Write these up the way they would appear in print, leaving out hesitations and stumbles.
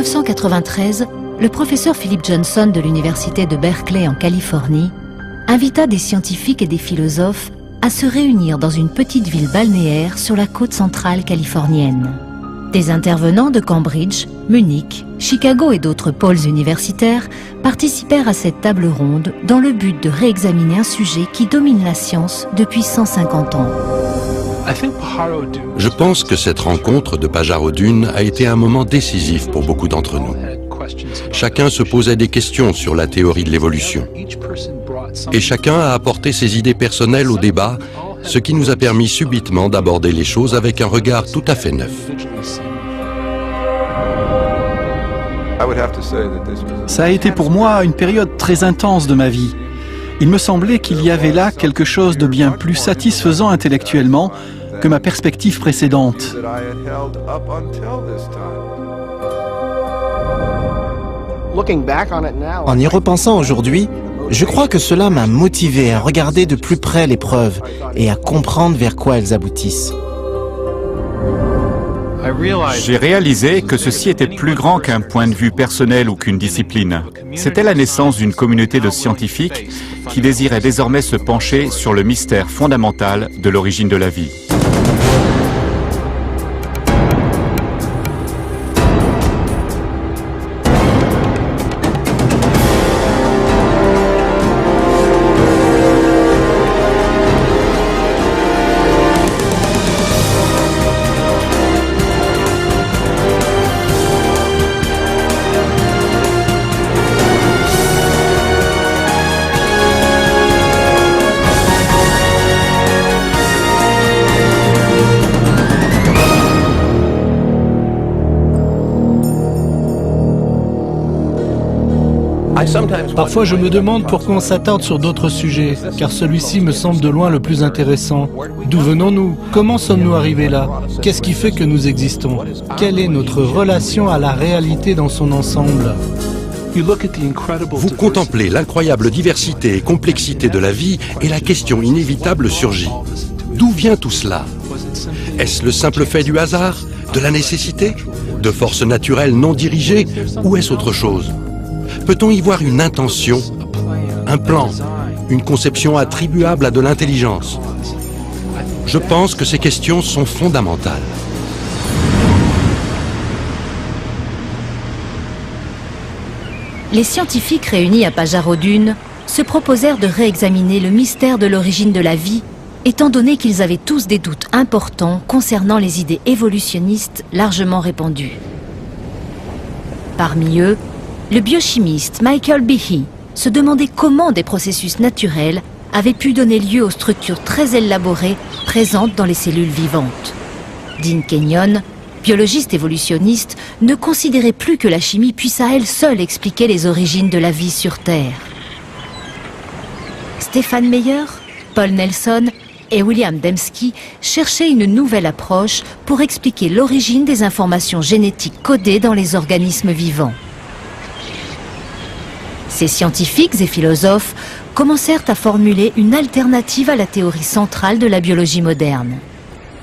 1993, le professeur Philip Johnson de l'université de Berkeley en Californie invita des scientifiques et des philosophes à se réunir dans une petite ville balnéaire sur la côte centrale californienne. Des intervenants de Cambridge, Munich, Chicago et d'autres pôles universitaires participèrent à cette table ronde dans le but de réexaminer un sujet qui domine la science depuis 150 ans. Je pense que cette rencontre de Pajaro Dune a été un moment décisif pour beaucoup d'entre nous. Chacun se posait des questions sur la théorie de l'évolution. Et chacun a apporté ses idées personnelles au débat, ce qui nous a permis subitement d'aborder les choses avec un regard tout à fait neuf. Ça a été pour moi une période très intense de ma vie. Il me semblait qu'il y avait là quelque chose de bien plus satisfaisant intellectuellement que ma perspective précédente. En y repensant aujourd'hui, je crois que cela m'a motivé à regarder de plus près les preuves et à comprendre vers quoi elles aboutissent. J'ai réalisé que ceci était plus grand qu'un point de vue personnel ou qu'une discipline. C'était la naissance d'une communauté de scientifiques qui désiraient désormais se pencher sur le mystère fondamental de l'origine de la vie. Parfois je me demande pourquoi on s'attarde sur d'autres sujets, car celui-ci me semble de loin le plus intéressant. D'où venons-nous? Comment sommes-nous arrivés là? Qu'est-ce qui fait que nous existons? Quelle est notre relation à la réalité dans son ensemble? Vous contemplez l'incroyable diversité et complexité de la vie et la question inévitable surgit. D'où vient tout cela? Est-ce le simple fait du hasard? De la nécessité? De forces naturelles non dirigées? Ou est-ce autre chose? Peut-on y voir une intention, un plan, une conception attribuable à de l'intelligence? Je pense que ces questions sont fondamentales. Les scientifiques réunis à Pajaro Dune se proposèrent de réexaminer le mystère de l'origine de la vie, étant donné qu'ils avaient tous des doutes importants concernant les idées évolutionnistes largement répandues. Parmi eux, le biochimiste Michael Behe se demandait comment des processus naturels avaient pu donner lieu aux structures très élaborées présentes dans les cellules vivantes. Dean Kenyon, biologiste évolutionniste, ne considérait plus que la chimie puisse à elle seule expliquer les origines de la vie sur Terre. Stephen Meyer, Paul Nelson et William Dembski cherchaient une nouvelle approche pour expliquer l'origine des informations génétiques codées dans les organismes vivants. Ces scientifiques et philosophes commencèrent à formuler une alternative à la théorie centrale de la biologie moderne.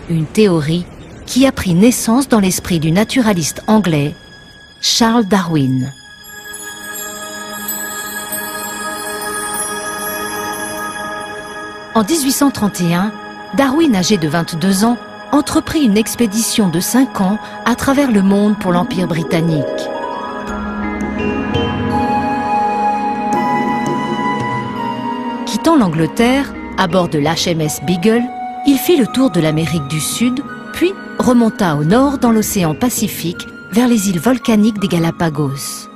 Une théorie qui a pris naissance dans l'esprit du naturaliste anglais Charles Darwin. En 1831, Darwin, âgé de 22 ans, entreprit une expédition de 5 ans à travers le monde pour l'Empire britannique. Quittant l'Angleterre, à bord de l'HMS Beagle, il fit le tour de l'Amérique du Sud, puis remonta au nord dans l'océan Pacifique, vers les îles volcaniques des Galapagos.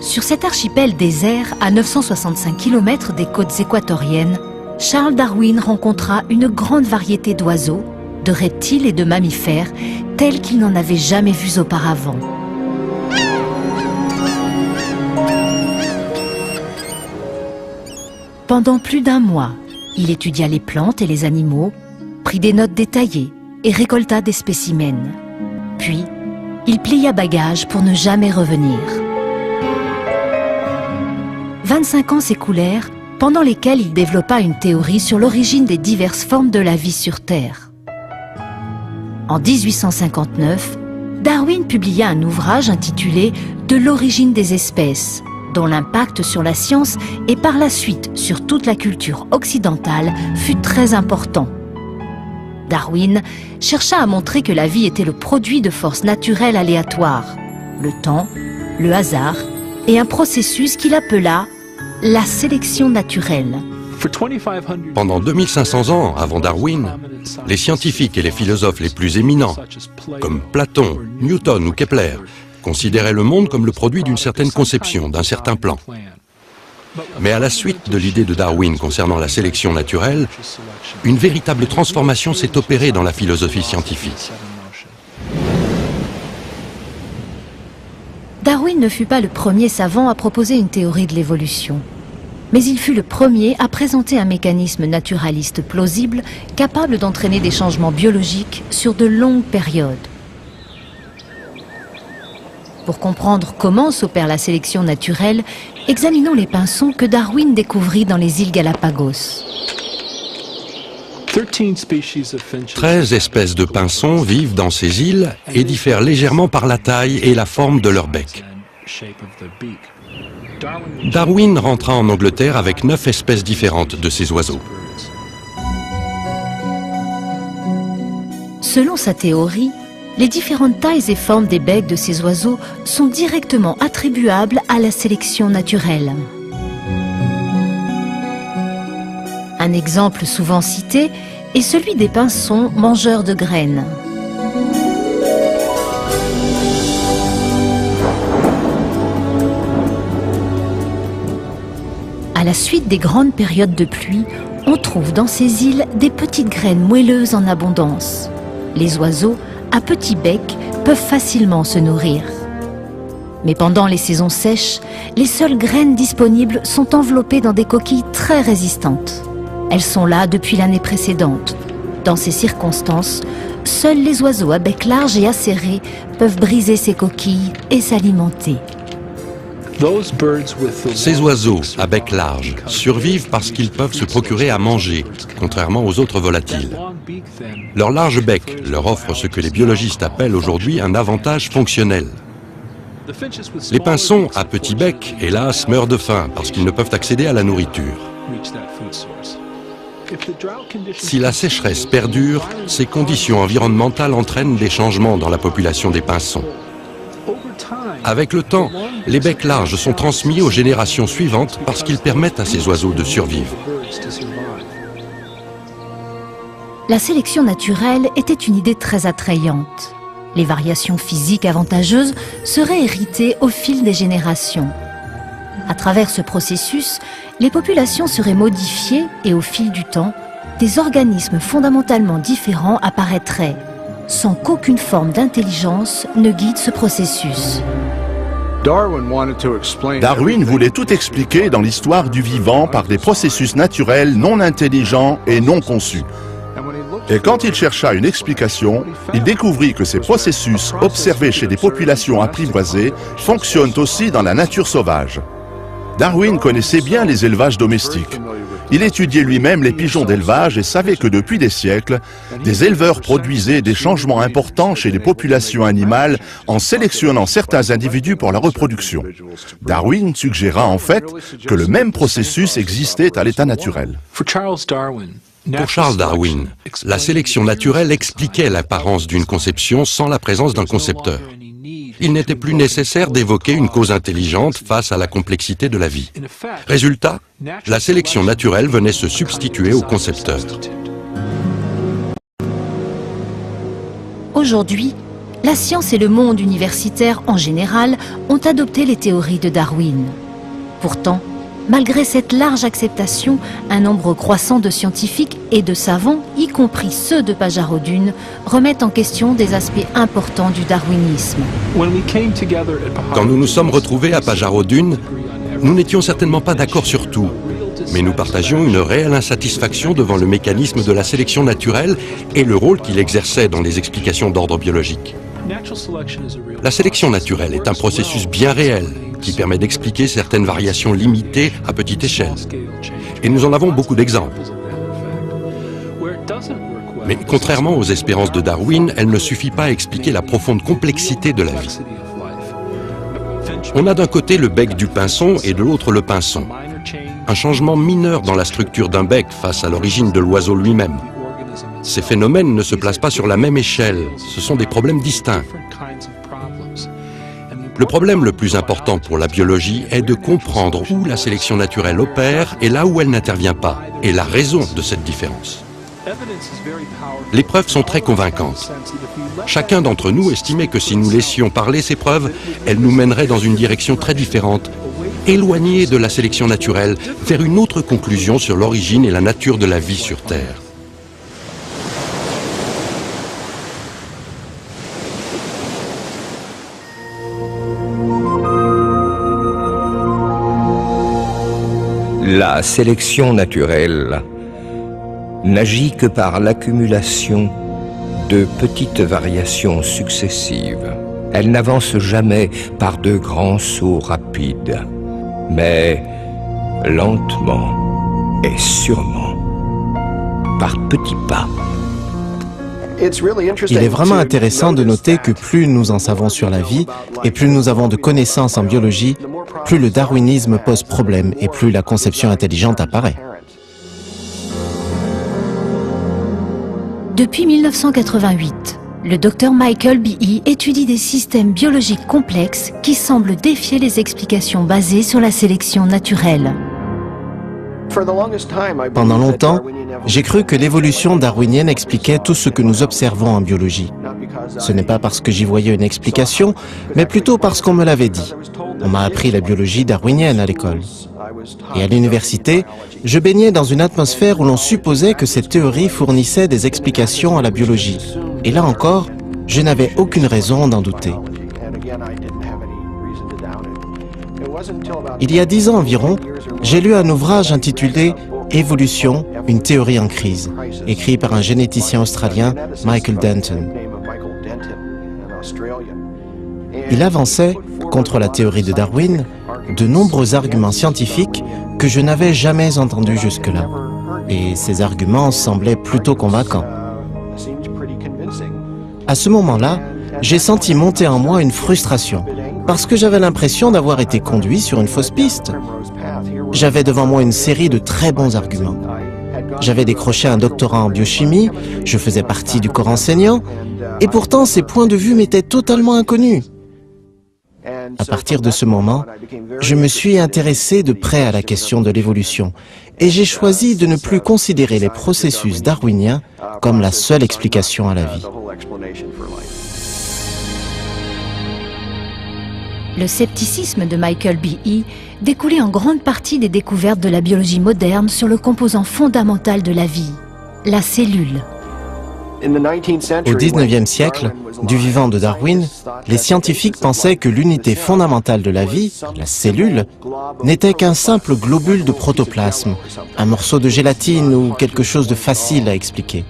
Sur cet archipel désert, à 965 km des côtes équatoriennes, Charles Darwin rencontra une grande variété d'oiseaux, de reptiles et de mammifères, tels qu'il n'en avait jamais vus auparavant. Pendant plus d'un mois, il étudia les plantes et les animaux, prit des notes détaillées et récolta des spécimens. Puis, il plia bagages pour ne jamais revenir. 25 ans s'écoulèrent pendant lesquelles il développa une théorie sur l'origine des diverses formes de la vie sur Terre. En 1859, Darwin publia un ouvrage intitulé « De l'origine des espèces », dont l'impact sur la science et par la suite sur toute la culture occidentale fut très important. Darwin chercha à montrer que la vie était le produit de forces naturelles aléatoires, le temps, le hasard et un processus qu'il appela la sélection naturelle. Pendant 2500 ans avant Darwin, les scientifiques et les philosophes les plus éminents, comme Platon, Newton ou Kepler, considéraient le monde comme le produit d'une certaine conception, d'un certain plan. Mais à la suite de l'idée de Darwin concernant la sélection naturelle, une véritable transformation s'est opérée dans la philosophie scientifique. Darwin ne fut pas le premier savant à proposer une théorie de l'évolution. Mais il fut le premier à présenter un mécanisme naturaliste plausible capable d'entraîner des changements biologiques sur de longues périodes. Pour comprendre comment s'opère la sélection naturelle, examinons les pinsons que Darwin découvrit dans les îles Galapagos. 13 espèces de pinsons vivent dans ces îles et diffèrent légèrement par la taille et la forme de leur bec. Darwin rentra en Angleterre avec 9 espèces différentes de ces oiseaux. Selon sa théorie, les différentes tailles et formes des becs de ces oiseaux sont directement attribuables à la sélection naturelle. Un exemple souvent cité est celui des pinsons mangeurs de graines. À la suite des grandes périodes de pluie, on trouve dans ces îles des petites graines moelleuses en abondance. Les oiseaux, à petit bec, peuvent facilement se nourrir. Mais pendant les saisons sèches, les seules graines disponibles sont enveloppées dans des coquilles très résistantes. Elles sont là depuis l'année précédente. Dans ces circonstances, seuls les oiseaux à bec large et acéré peuvent briser ces coquilles et s'alimenter. Ces oiseaux à bec large survivent parce qu'ils peuvent se procurer à manger, contrairement aux autres volatiles. Leur large bec leur offre ce que les biologistes appellent aujourd'hui un avantage fonctionnel. Les pinsons à petit bec, hélas, meurent de faim parce qu'ils ne peuvent accéder à la nourriture. Si la sécheresse perdure, ces conditions environnementales entraînent des changements dans la population des pinsons. Avec le temps, les becs larges sont transmis aux générations suivantes parce qu'ils permettent à ces oiseaux de survivre. La sélection naturelle était une idée très attrayante. Les variations physiques avantageuses seraient héritées au fil des générations. À travers ce processus, les populations seraient modifiées et au fil du temps, des organismes fondamentalement différents apparaîtraient, sans qu'aucune forme d'intelligence ne guide ce processus. Darwin voulait tout expliquer dans l'histoire du vivant par des processus naturels non intelligents et non conçus. Et quand il chercha une explication, il découvrit que ces processus observés chez des populations apprivoisées fonctionnent aussi dans la nature sauvage. Darwin connaissait bien les élevages domestiques. Il étudiait lui-même les pigeons d'élevage et savait que depuis des siècles, des éleveurs produisaient des changements importants chez les populations animales en sélectionnant certains individus pour la reproduction. Darwin suggéra en fait que le même processus existait à l'état naturel. Pour Charles Darwin, la sélection naturelle expliquait l'apparence d'une conception sans la présence d'un concepteur. Il n'était plus nécessaire d'évoquer une cause intelligente face à la complexité de la vie. Résultat, la sélection naturelle venait se substituer au concepteur. Aujourd'hui, la science et le monde universitaire en général ont adopté les théories de Darwin. Pourtant, malgré cette large acceptation, un nombre croissant de scientifiques et de savants, y compris ceux de Pajarod, remettent en question des aspects importants du darwinisme. Quand nous nous sommes retrouvés à Pajarod, nous n'étions certainement pas d'accord sur tout, mais nous partagions une réelle insatisfaction devant le mécanisme de la sélection naturelle et le rôle qu'il exerçait dans les explications d'ordre biologique. La sélection naturelle est un processus bien réel qui permet d'expliquer certaines variations limitées à petite échelle. Et nous en avons beaucoup d'exemples. Mais contrairement aux espérances de Darwin, elle ne suffit pas à expliquer la profonde complexité de la vie. On a d'un côté le bec du pinson et de l'autre le pinson. Un changement mineur dans la structure d'un bec face à l'origine de l'oiseau lui-même. Ces phénomènes ne se placent pas sur la même échelle, ce sont des problèmes distincts. Le problème le plus important pour la biologie est de comprendre où la sélection naturelle opère et là où elle n'intervient pas, et la raison de cette différence. Les preuves sont très convaincantes. Chacun d'entre nous estimait que si nous laissions parler ces preuves, elles nous mèneraient dans une direction très différente, éloignée de la sélection naturelle, vers une autre conclusion sur l'origine et la nature de la vie sur Terre. La sélection naturelle n'agit que par l'accumulation de petites variations successives. Elle n'avance jamais par de grands sauts rapides, mais lentement et sûrement, par petits pas. Il est vraiment intéressant de noter que plus nous en savons sur la vie et plus nous avons de connaissances en biologie, plus le darwinisme pose problème et plus la conception intelligente apparaît. Depuis 1988, le Dr Michael B.E. étudie des systèmes biologiques complexes qui semblent défier les explications basées sur la sélection naturelle. Pendant longtemps, j'ai cru que l'évolution darwinienne expliquait tout ce que nous observons en biologie. Ce n'est pas parce que j'y voyais une explication, mais plutôt parce qu'on me l'avait dit. On m'a appris la biologie darwinienne à l'école. Et à l'université, je baignais dans une atmosphère où l'on supposait que cette théorie fournissait des explications à la biologie. Et là encore, je n'avais aucune raison d'en douter. Il y a 10 ans environ, j'ai lu un ouvrage intitulé « Évolution, une théorie en crise », écrit par un généticien australien, Michael Denton. Il avançait, contre la théorie de Darwin, de nombreux arguments scientifiques que je n'avais jamais entendus jusque-là. Et ces arguments semblaient plutôt convaincants. À ce moment-là, j'ai senti monter en moi une frustration, parce que j'avais l'impression d'avoir été conduit sur une fausse piste. J'avais devant moi une série de très bons arguments. J'avais décroché un doctorat en biochimie, je faisais partie du corps enseignant, et pourtant ces points de vue m'étaient totalement inconnus. À partir de ce moment, je me suis intéressé de près à la question de l'évolution, et j'ai choisi de ne plus considérer les processus darwiniens comme la seule explication à la vie. Le scepticisme de Michael B.E. découlait en grande partie des découvertes de la biologie moderne sur le composant fondamental de la vie, la cellule. Au XIXe siècle, du vivant de Darwin, les scientifiques pensaient que l'unité fondamentale de la vie, la cellule, n'était qu'un simple globule de protoplasme, un morceau de gélatine ou quelque chose de facile à expliquer.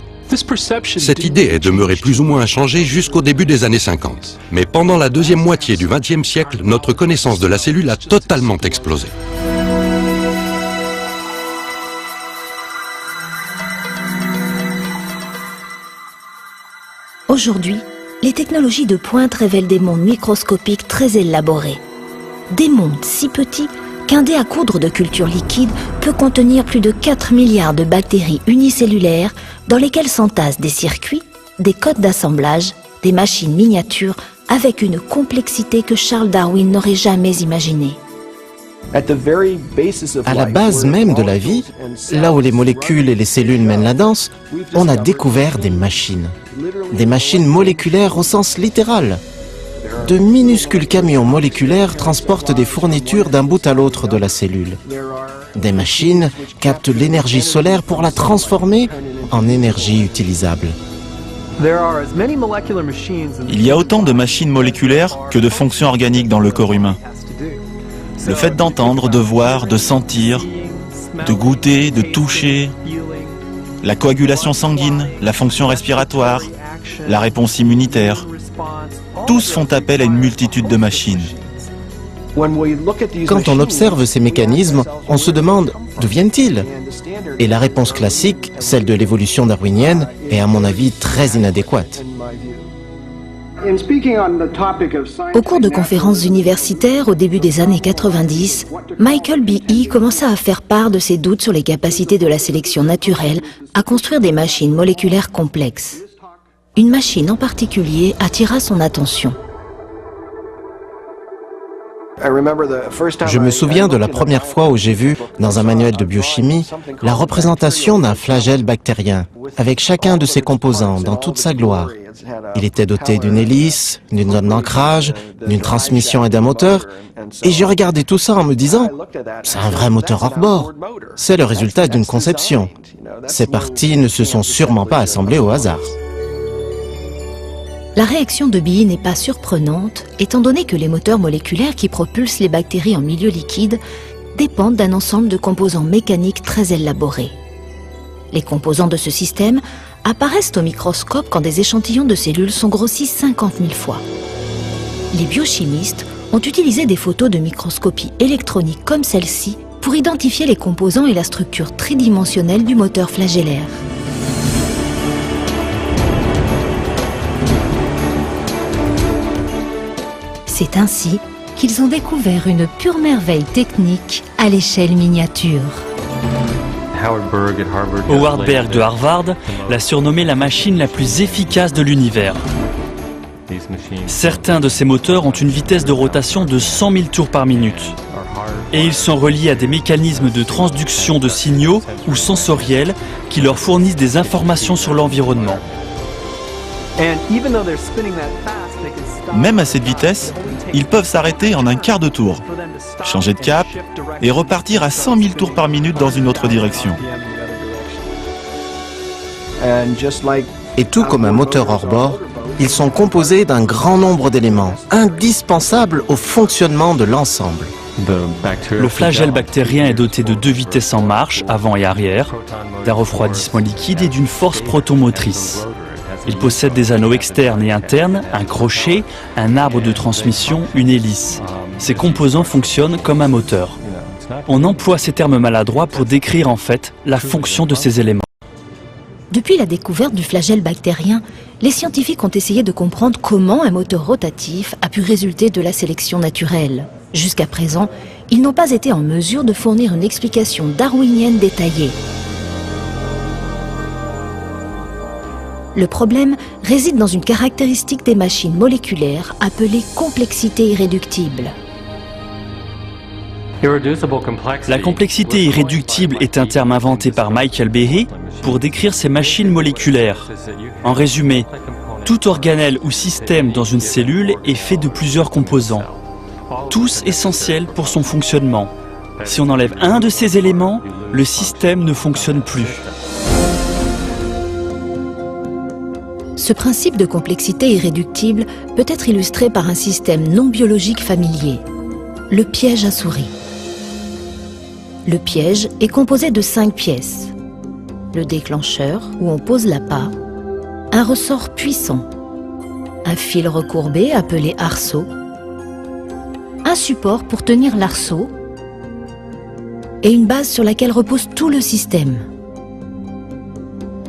Cette idée est demeurée plus ou moins inchangée jusqu'au début des années 50. Mais pendant la deuxième moitié du XXe siècle, notre connaissance de la cellule a totalement explosé. Aujourd'hui, les technologies de pointe révèlent des mondes microscopiques très élaborés. Des mondes si petits qu'un dé à coudre de culture liquide peut contenir plus de 4 milliards de bactéries unicellulaires dans lesquelles s'entassent des circuits, des codes d'assemblage, des machines miniatures avec une complexité que Charles Darwin n'aurait jamais imaginée. À la base même de la vie, là où les molécules et les cellules mènent la danse, on a découvert des machines moléculaires au sens littéral. De minuscules camions moléculaires transportent des fournitures d'un bout à l'autre de la cellule. Des machines captent l'énergie solaire pour la transformer en énergie utilisable. Il y a autant de machines moléculaires que de fonctions organiques dans le corps humain. Le fait d'entendre, de voir, de sentir, de goûter, de toucher, la coagulation sanguine, la fonction respiratoire, la réponse immunitaire, tous font appel à une multitude de machines. Quand on observe ces mécanismes, on se demande d'où viennent-ils? Et la réponse classique, celle de l'évolution darwinienne, est à mon avis très inadéquate. Au cours de conférences universitaires au début des années 90, Michael B.E. commença à faire part de ses doutes sur les capacités de la sélection naturelle à construire des machines moléculaires complexes. Une machine en particulier attira son attention. Je me souviens de la première fois où j'ai vu, dans un manuel de biochimie, la représentation d'un flagelle bactérien, avec chacun de ses composants dans toute sa gloire. Il était doté d'une hélice, d'une zone d'ancrage, d'une transmission et d'un moteur, et j'ai regardé tout ça en me disant « c'est un vrai moteur hors bord, c'est le résultat d'une conception. Ces parties ne se sont sûrement pas assemblées au hasard. » La réaction de B.E. n'est pas surprenante, étant donné que les moteurs moléculaires qui propulsent les bactéries en milieu liquide dépendent d'un ensemble de composants mécaniques très élaborés. Les composants de ce système apparaissent au microscope quand des échantillons de cellules sont grossis 50 000 fois. Les biochimistes ont utilisé des photos de microscopie électronique comme celle-ci pour identifier les composants et la structure tridimensionnelle du moteur flagellaire. C'est ainsi qu'ils ont découvert une pure merveille technique à l'échelle miniature. Howard Berg de Harvard l'a surnommée la machine la plus efficace de l'univers. Certains de ces moteurs ont une vitesse de rotation de 100 000 tours par minute. Et ils sont reliés à des mécanismes de transduction de signaux ou sensoriels qui leur fournissent des informations sur l'environnement. Même à cette vitesse, ils peuvent s'arrêter en un quart de tour, changer de cap et repartir à 100 000 tours par minute dans une autre direction. Et tout comme un moteur hors bord, ils sont composés d'un grand nombre d'éléments, indispensables au fonctionnement de l'ensemble. Le flagelle bactérien est doté de 2 vitesses en marche, avant et arrière, d'un refroidissement liquide et d'une force protomotrice. Il possède des anneaux externes et internes, un crochet, un arbre de transmission, une hélice. Ces composants fonctionnent comme un moteur. On emploie ces termes maladroits pour décrire en fait la fonction de ces éléments. Depuis la découverte du flagelle bactérien, les scientifiques ont essayé de comprendre comment un moteur rotatif a pu résulter de la sélection naturelle. Jusqu'à présent, ils n'ont pas été en mesure de fournir une explication darwinienne détaillée. Le problème réside dans une caractéristique des machines moléculaires appelée complexité irréductible. La complexité irréductible est un terme inventé par Michael B.E. pour décrire ces machines moléculaires. En résumé, tout organelle ou système dans une cellule est fait de plusieurs composants, tous essentiels pour son fonctionnement. Si on enlève un de ces éléments, le système ne fonctionne plus. Ce principe de complexité irréductible peut être illustré par un système non biologique familier, le piège à souris. Le piège est composé de 5 pièces. Le déclencheur, où on pose l'appât, un ressort puissant, un fil recourbé appelé arceau, un support pour tenir l'arceau et une base sur laquelle repose tout le système.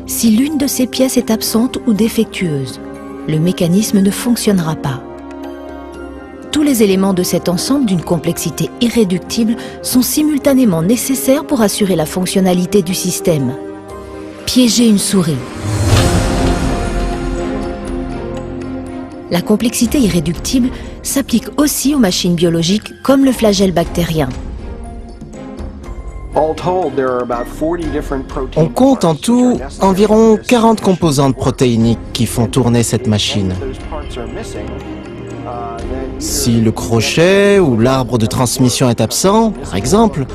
Si l'une de ces pièces est absente ou défectueuse, le mécanisme ne fonctionnera pas. Tous les éléments de cet ensemble d'une complexité irréductible sont simultanément nécessaires pour assurer la fonctionnalité du système. Piéger une souris. La complexité irréductible s'applique aussi aux machines biologiques comme le flagelle bactérien. On compte en tout environ 40 composantes protéiniques qui font tourner cette machine. Si le crochet ou l'arbre de transmission est absent, par exemple,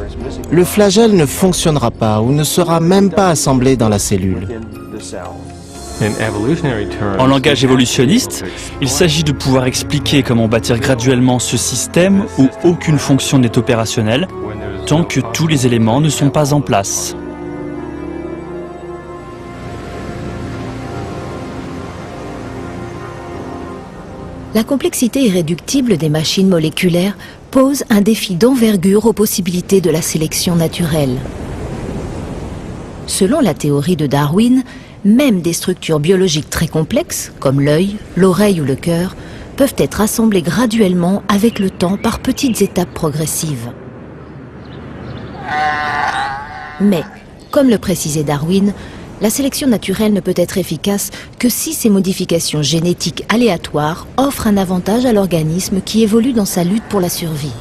le flagelle ne fonctionnera pas ou ne sera même pas assemblé dans la cellule. En langage évolutionniste, il s'agit de pouvoir expliquer comment bâtir graduellement ce système où aucune fonction n'est opérationnelle, tant que tous les éléments ne sont pas en place. La complexité irréductible des machines moléculaires pose un défi d'envergure aux possibilités de la sélection naturelle. Selon la théorie de Darwin, même des structures biologiques très complexes, comme l'œil, l'oreille ou le cœur, peuvent être assemblées graduellement avec le temps par petites étapes progressives. Mais, comme le précisait Darwin, la sélection naturelle ne peut être efficace que si ces modifications génétiques aléatoires offrent un avantage à l'organisme qui évolue dans sa lutte pour la survie.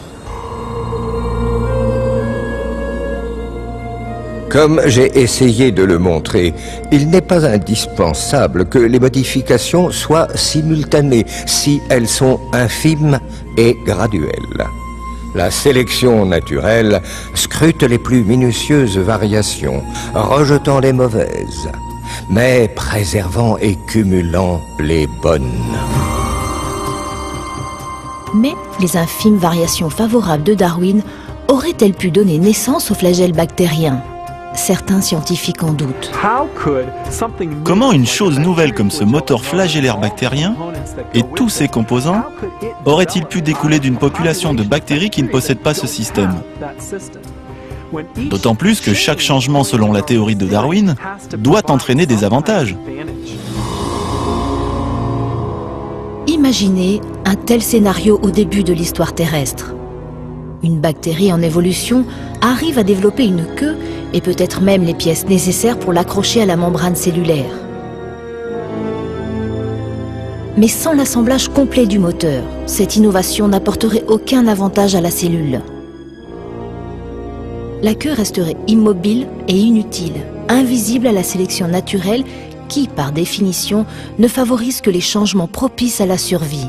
Comme j'ai essayé de le montrer, il n'est pas indispensable que les modifications soient simultanées si elles sont infimes et graduelles. La sélection naturelle scrute les plus minutieuses variations, rejetant les mauvaises, mais préservant et cumulant les bonnes. Mais les infimes variations favorables de Darwin auraient-elles pu donner naissance aux flagelles bactériens ? Certains scientifiques en doutent. Comment une chose nouvelle comme ce moteur flagellaire bactérien et tous ses composants aurait-il pu découler d'une population de bactéries qui ne possèdent pas ce système? D'autant plus que chaque changement selon la théorie de Darwin doit entraîner des avantages. Imaginez un tel scénario au début de l'histoire terrestre. Une bactérie en évolution arrive à développer une queue et peut-être même les pièces nécessaires pour l'accrocher à la membrane cellulaire. Mais sans l'assemblage complet du moteur, cette innovation n'apporterait aucun avantage à la cellule. La queue resterait immobile et inutile, invisible à la sélection naturelle qui, par définition, ne favorise que les changements propices à la survie.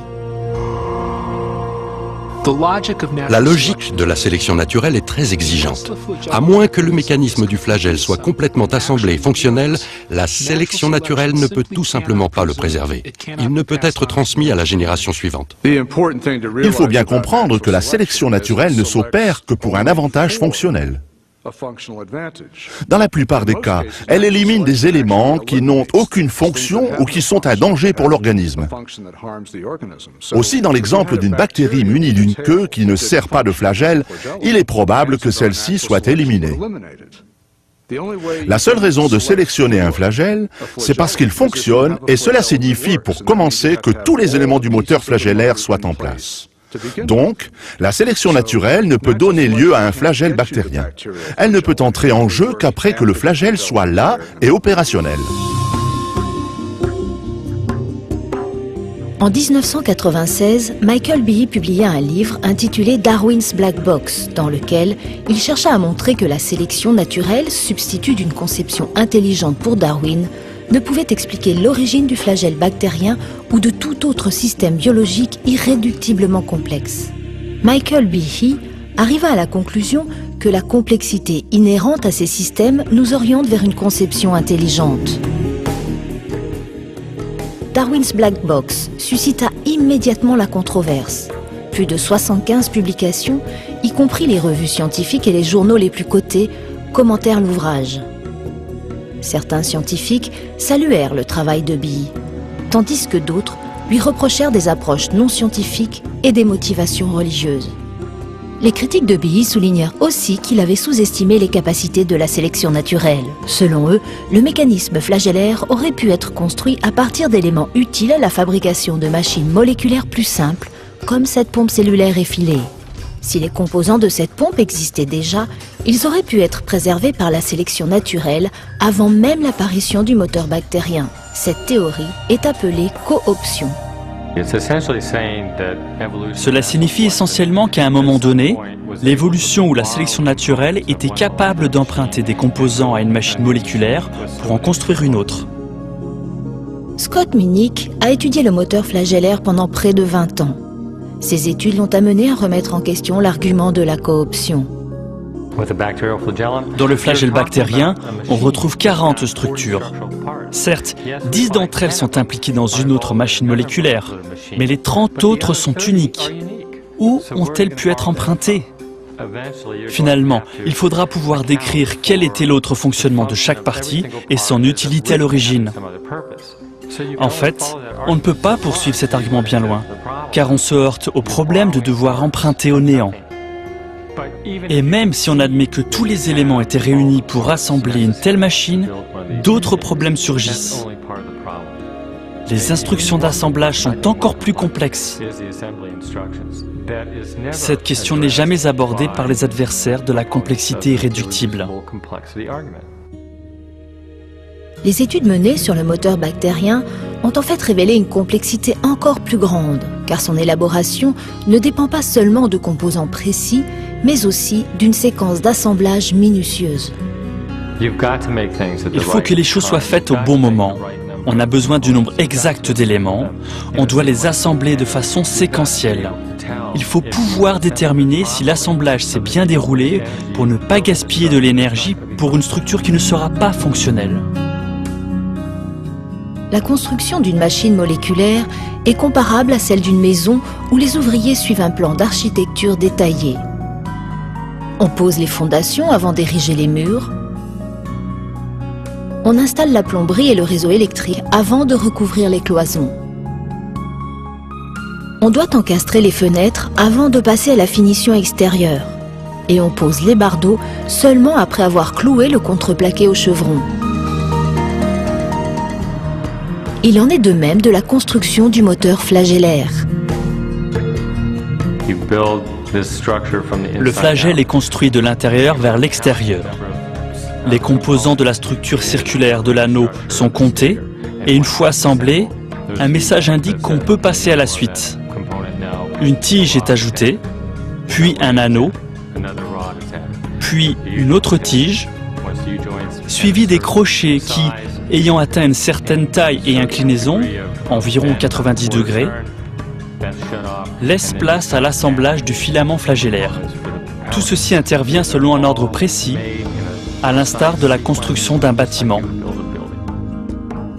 La logique de la sélection naturelle est très exigeante. À moins que le mécanisme du flagelle soit complètement assemblé et fonctionnel, la sélection naturelle ne peut tout simplement pas le préserver. Il ne peut être transmis à la génération suivante. Il faut bien comprendre que la sélection naturelle ne s'opère que pour un avantage fonctionnel. Dans la plupart des cas, elle élimine des éléments qui n'ont aucune fonction ou qui sont un danger pour l'organisme. Aussi, dans l'exemple d'une bactérie munie d'une queue qui ne sert pas de flagelle, il est probable que celle-ci soit éliminée. La seule raison de sélectionner un flagelle, c'est parce qu'il fonctionne et cela signifie pour commencer que tous les éléments du moteur flagellaire soient en place. Donc, la sélection naturelle ne peut donner lieu à un flagelle bactérien. Elle ne peut entrer en jeu qu'après que le flagelle soit là et opérationnel. En 1996, Michael Behe publia un livre intitulé Darwin's Black Box, dans lequel il chercha à montrer que la sélection naturelle, substitut d'une conception intelligente pour Darwin, ne pouvait expliquer l'origine du flagelle bactérien ou de tout autre système biologique irréductiblement complexe. Michael Behe arriva à la conclusion que la complexité inhérente à ces systèmes nous oriente vers une conception intelligente. Darwin's Black Box suscita immédiatement la controverse. Plus de 75 publications, y compris les revues scientifiques et les journaux les plus cotés, commentèrent l'ouvrage. Certains scientifiques saluèrent le travail de Behe, tandis que d'autres lui reprochèrent des approches non scientifiques et des motivations religieuses. Les critiques de Behe soulignèrent aussi qu'il avait sous-estimé les capacités de la sélection naturelle. Selon eux, le mécanisme flagellaire aurait pu être construit à partir d'éléments utiles à la fabrication de machines moléculaires plus simples, comme cette pompe cellulaire effilée. Si les composants de cette pompe existaient déjà, ils auraient pu être préservés par la sélection naturelle avant même l'apparition du moteur bactérien. Cette théorie est appelée cooption. Cela signifie essentiellement qu'à un moment donné, l'évolution ou la sélection naturelle était capable d'emprunter des composants à une machine moléculaire pour en construire une autre. Scott Minnick a étudié le moteur flagellaire pendant près de 20 ans. Ces études l'ont amené à remettre en question l'argument de la cooption. Dans le flagelle bactérien, on retrouve 40 structures. Certes, 10 d'entre elles sont impliquées dans une autre machine moléculaire, mais les 30 autres sont uniques. Où ont-elles pu être empruntées ? Finalement, il faudra pouvoir décrire quel était l'autre fonctionnement de chaque partie et son utilité à l'origine. En fait, on ne peut pas poursuivre cet argument bien loin, car on se heurte au problème de devoir emprunter au néant. Et même si on admet que tous les éléments étaient réunis pour assembler une telle machine, d'autres problèmes surgissent. Les instructions d'assemblage sont encore plus complexes. Cette question n'est jamais abordée par les adversaires de la complexité irréductible. Les études menées sur le moteur bactérien ont en fait révélé une complexité encore plus grande, car son élaboration ne dépend pas seulement de composants précis, mais aussi d'une séquence d'assemblage minutieuse. Il faut que les choses soient faites au bon moment. On a besoin du nombre exact d'éléments. On doit les assembler de façon séquentielle. Il faut pouvoir déterminer si l'assemblage s'est bien déroulé pour ne pas gaspiller de l'énergie pour une structure qui ne sera pas fonctionnelle. La construction d'une machine moléculaire est comparable à celle d'une maison où les ouvriers suivent un plan d'architecture détaillé. On pose les fondations avant d'ériger les murs. On installe la plomberie et le réseau électrique avant de recouvrir les cloisons. On doit encastrer les fenêtres avant de passer à la finition extérieure. Et on pose les bardeaux seulement après avoir cloué le contreplaqué au chevron. Il en est de même de la construction du moteur flagellaire. Le flagelle est construit de l'intérieur vers l'extérieur. Les composants de la structure circulaire de l'anneau sont comptés et une fois assemblés, un message indique qu'on peut passer à la suite. Une tige est ajoutée, puis un anneau, puis une autre tige, suivi des crochets qui, ayant atteint une certaine taille et inclinaison, environ 90 degrés, laissent place à l'assemblage du filament flagellaire. Tout ceci intervient selon un ordre précis, à l'instar de la construction d'un bâtiment.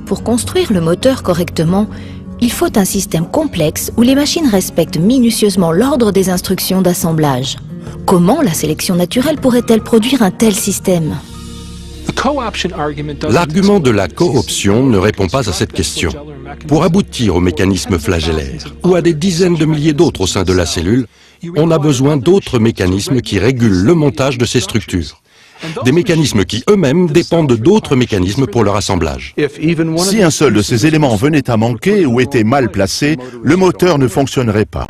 Pour construire le moteur correctement, il faut un système complexe où les machines respectent minutieusement l'ordre des instructions d'assemblage. Comment la sélection naturelle pourrait-elle produire un tel système ? L'argument de la cooption ne répond pas à cette question. Pour aboutir au mécanisme flagellaire, ou à des dizaines de milliers d'autres au sein de la cellule, on a besoin d'autres mécanismes qui régulent le montage de ces structures. Des mécanismes qui eux-mêmes dépendent d'autres mécanismes pour leur assemblage. Si un seul de ces éléments venait à manquer ou était mal placé, le moteur ne fonctionnerait pas.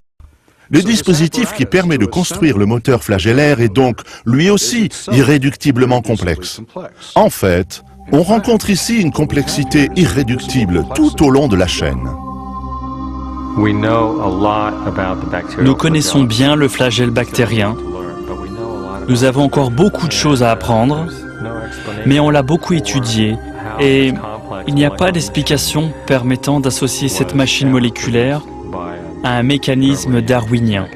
Le dispositif qui permet de construire le moteur flagellaire est donc, lui aussi, irréductiblement complexe. En fait, on rencontre ici une complexité irréductible tout au long de la chaîne. Nous connaissons bien le flagelle bactérien. Nous avons encore beaucoup de choses à apprendre, mais on l'a beaucoup étudié et il n'y a pas d'explication permettant d'associer cette machine moléculaire à un mécanisme darwinien.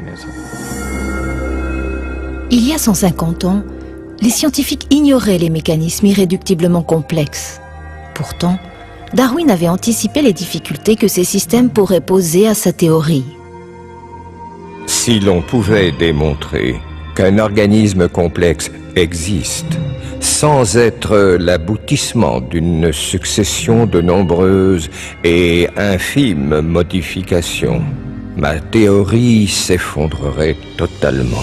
Il y a 150 ans, les scientifiques ignoraient les mécanismes irréductiblement complexes. Pourtant, Darwin avait anticipé les difficultés que ces systèmes pourraient poser à sa théorie. Si l'on pouvait démontrer qu'un organisme complexe existe sans être l'aboutissement d'une succession de nombreuses et infimes modifications, ma théorie s'effondrerait totalement.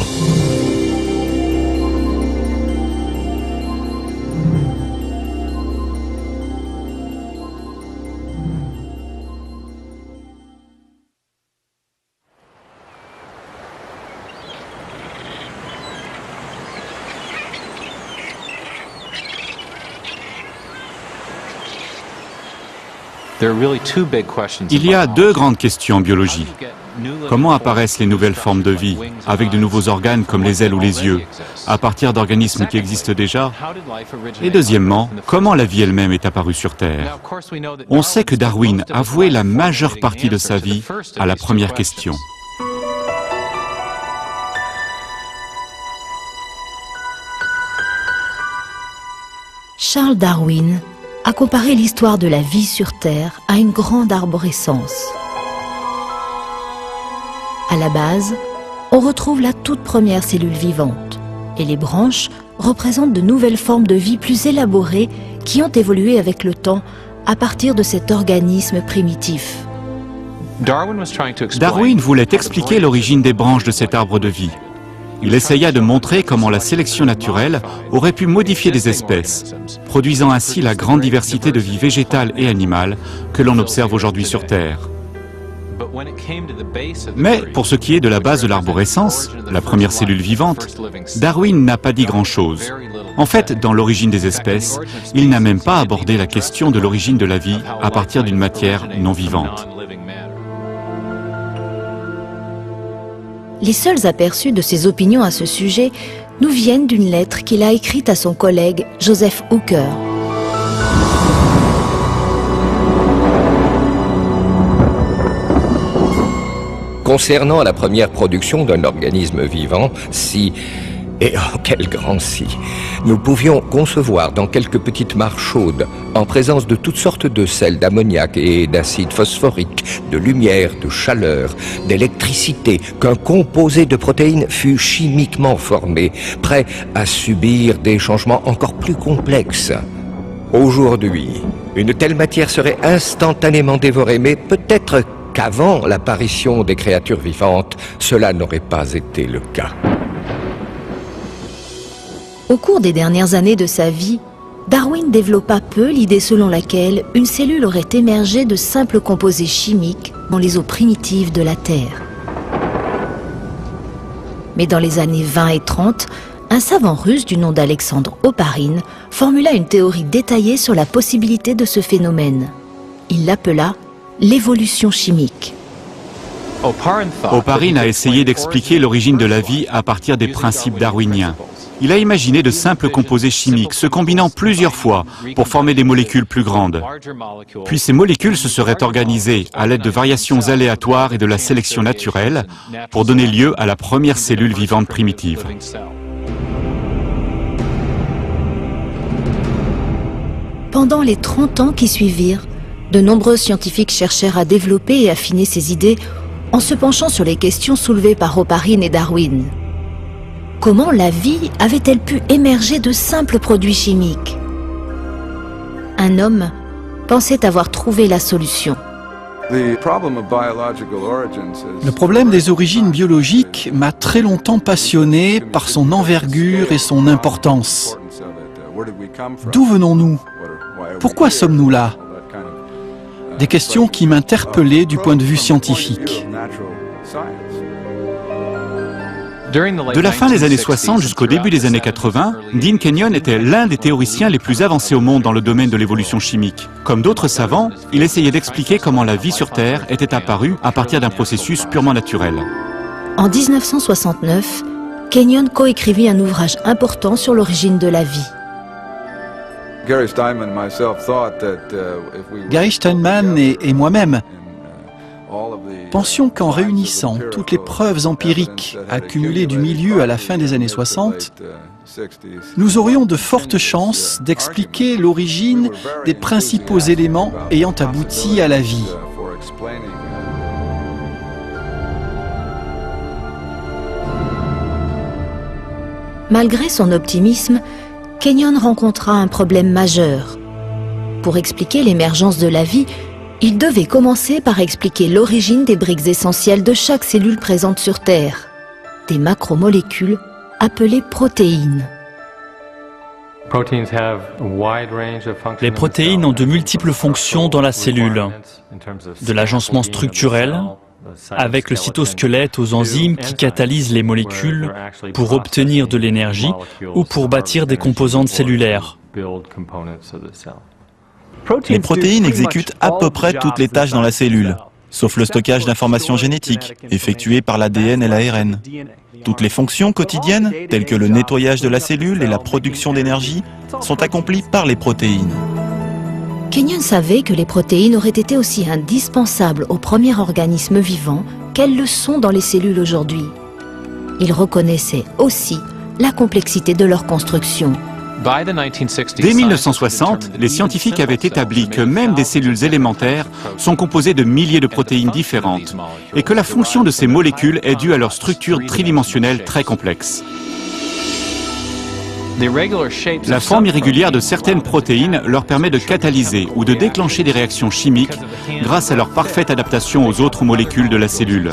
Il y a deux grandes questions en biologie. Comment apparaissent les nouvelles formes de vie, avec de nouveaux organes comme les ailes ou les yeux, à partir d'organismes qui existent déjà? Et deuxièmement, comment la vie elle-même est apparue sur Terre? On sait que Darwin a voué la majeure partie de sa vie à la première question. Charles Darwin a comparé l'histoire de la vie sur Terre à une grande arborescence. À la base, on retrouve la toute première cellule vivante, et les branches représentent de nouvelles formes de vie plus élaborées qui ont évolué avec le temps à partir de cet organisme primitif. Darwin voulait expliquer l'origine des branches de cet arbre de vie. Il essaya de montrer comment la sélection naturelle aurait pu modifier des espèces, produisant ainsi la grande diversité de vie végétale et animale que l'on observe aujourd'hui sur Terre. Mais pour ce qui est de la base de l'arborescence, la première cellule vivante, Darwin n'a pas dit grand-chose. En fait, dans l'origine des espèces, il n'a même pas abordé la question de l'origine de la vie à partir d'une matière non vivante. Les seuls aperçus de ses opinions à ce sujet nous viennent d'une lettre qu'il a écrite à son collègue Joseph Hooker. Concernant la première production d'un organisme vivant, si, et oh quel grand si, nous pouvions concevoir dans quelques petites mares chaudes, en présence de toutes sortes de sels d'ammoniac et d'acide phosphorique, de lumière, de chaleur, d'électricité, qu'un composé de protéines fût chimiquement formé, prêt à subir des changements encore plus complexes. Aujourd'hui, une telle matière serait instantanément dévorée, mais peut-être qu'avant l'apparition des créatures vivantes, cela n'aurait pas été le cas. Au cours des dernières années de sa vie, Darwin développa peu l'idée selon laquelle une cellule aurait émergé de simples composés chimiques dans les eaux primitives de la Terre. Mais dans les années 20 et 30, un savant russe du nom d'Alexandre Oparin formula une théorie détaillée sur la possibilité de ce phénomène. Il l'appela l'évolution chimique. Oparin a essayé d'expliquer l'origine de la vie à partir des principes darwiniens. Il a imaginé de simples composés chimiques se combinant plusieurs fois pour former des molécules plus grandes. Puis ces molécules se seraient organisées à l'aide de variations aléatoires et de la sélection naturelle pour donner lieu à la première cellule vivante primitive. Pendant les 30 ans qui suivirent, de nombreux scientifiques cherchèrent à développer et affiner ces idées en se penchant sur les questions soulevées par Oparin et Darwin. Comment la vie avait-elle pu émerger de simples produits chimiques? Un homme pensait avoir trouvé la solution. Le problème des origines biologiques m'a très longtemps passionné par son envergure et son importance. D'où venons-nous? Pourquoi sommes-nous là? Des questions qui m'interpellaient du point de vue scientifique. De la fin des années 60 jusqu'au début des années 80, Dean Kenyon était l'un des théoriciens les plus avancés au monde dans le domaine de l'évolution chimique. Comme d'autres savants, il essayait d'expliquer comment la vie sur Terre était apparue à partir d'un processus purement naturel. En 1969, Kenyon coécrivit un ouvrage important sur l'origine de la vie. Gary Steinman et moi-même pensions qu'en réunissant toutes les preuves empiriques accumulées du milieu à la fin des années 60, nous aurions de fortes chances d'expliquer l'origine des principaux éléments ayant abouti à la vie. Malgré son optimisme, Kenyon rencontra un problème majeur. Pour expliquer l'émergence de la vie, il devait commencer par expliquer l'origine des briques essentielles de chaque cellule présente sur Terre, des macromolécules appelées protéines. Les protéines ont de multiples fonctions dans la cellule, de l'agencement structurel, avec le cytosquelette aux enzymes qui catalysent les molécules pour obtenir de l'énergie ou pour bâtir des composantes cellulaires. Les protéines exécutent à peu près toutes les tâches dans la cellule, sauf le stockage d'informations génétiques, effectué par l'ADN et l'ARN. Toutes les fonctions quotidiennes, telles que le nettoyage de la cellule et la production d'énergie, sont accomplies par les protéines. Kenyon savait que les protéines auraient été aussi indispensables au premier organisme vivant qu'elles le sont dans les cellules aujourd'hui. Il reconnaissait aussi la complexité de leur construction. Dès 1960, les scientifiques avaient établi que même des cellules élémentaires sont composées de milliers de protéines différentes et que la fonction de ces molécules est due à leur structure tridimensionnelle très complexe. La forme irrégulière de certaines protéines leur permet de catalyser ou de déclencher des réactions chimiques grâce à leur parfaite adaptation aux autres molécules de la cellule.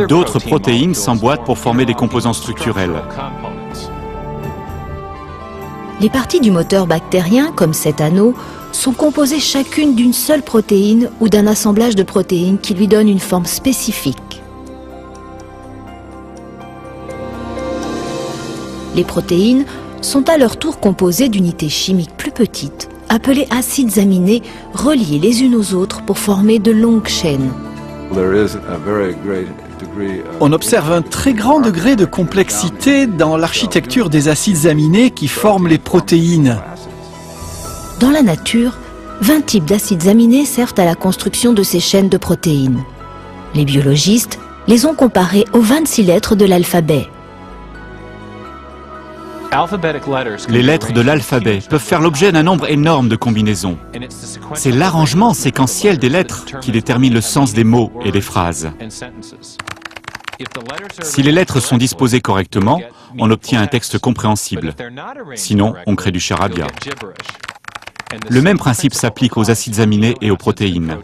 D'autres protéines s'emboîtent pour former des composants structurels. Les parties du moteur bactérien, comme cet anneau, sont composées chacune d'une seule protéine ou d'un assemblage de protéines qui lui donne une forme spécifique. Les protéines sont à leur tour composées d'unités chimiques plus petites, appelées acides aminés, reliés les unes aux autres pour former de longues chaînes. On observe un très grand degré de complexité dans l'architecture des acides aminés qui forment les protéines. Dans la nature, 20 types d'acides aminés servent à la construction de ces chaînes de protéines. Les biologistes les ont comparés aux 26 lettres de l'alphabet. Les lettres de l'alphabet peuvent faire l'objet d'un nombre énorme de combinaisons. C'est l'arrangement séquentiel des lettres qui détermine le sens des mots et des phrases. Si les lettres sont disposées correctement, on obtient un texte compréhensible. Sinon, on crée du charabia. Le même principe s'applique aux acides aminés et aux protéines.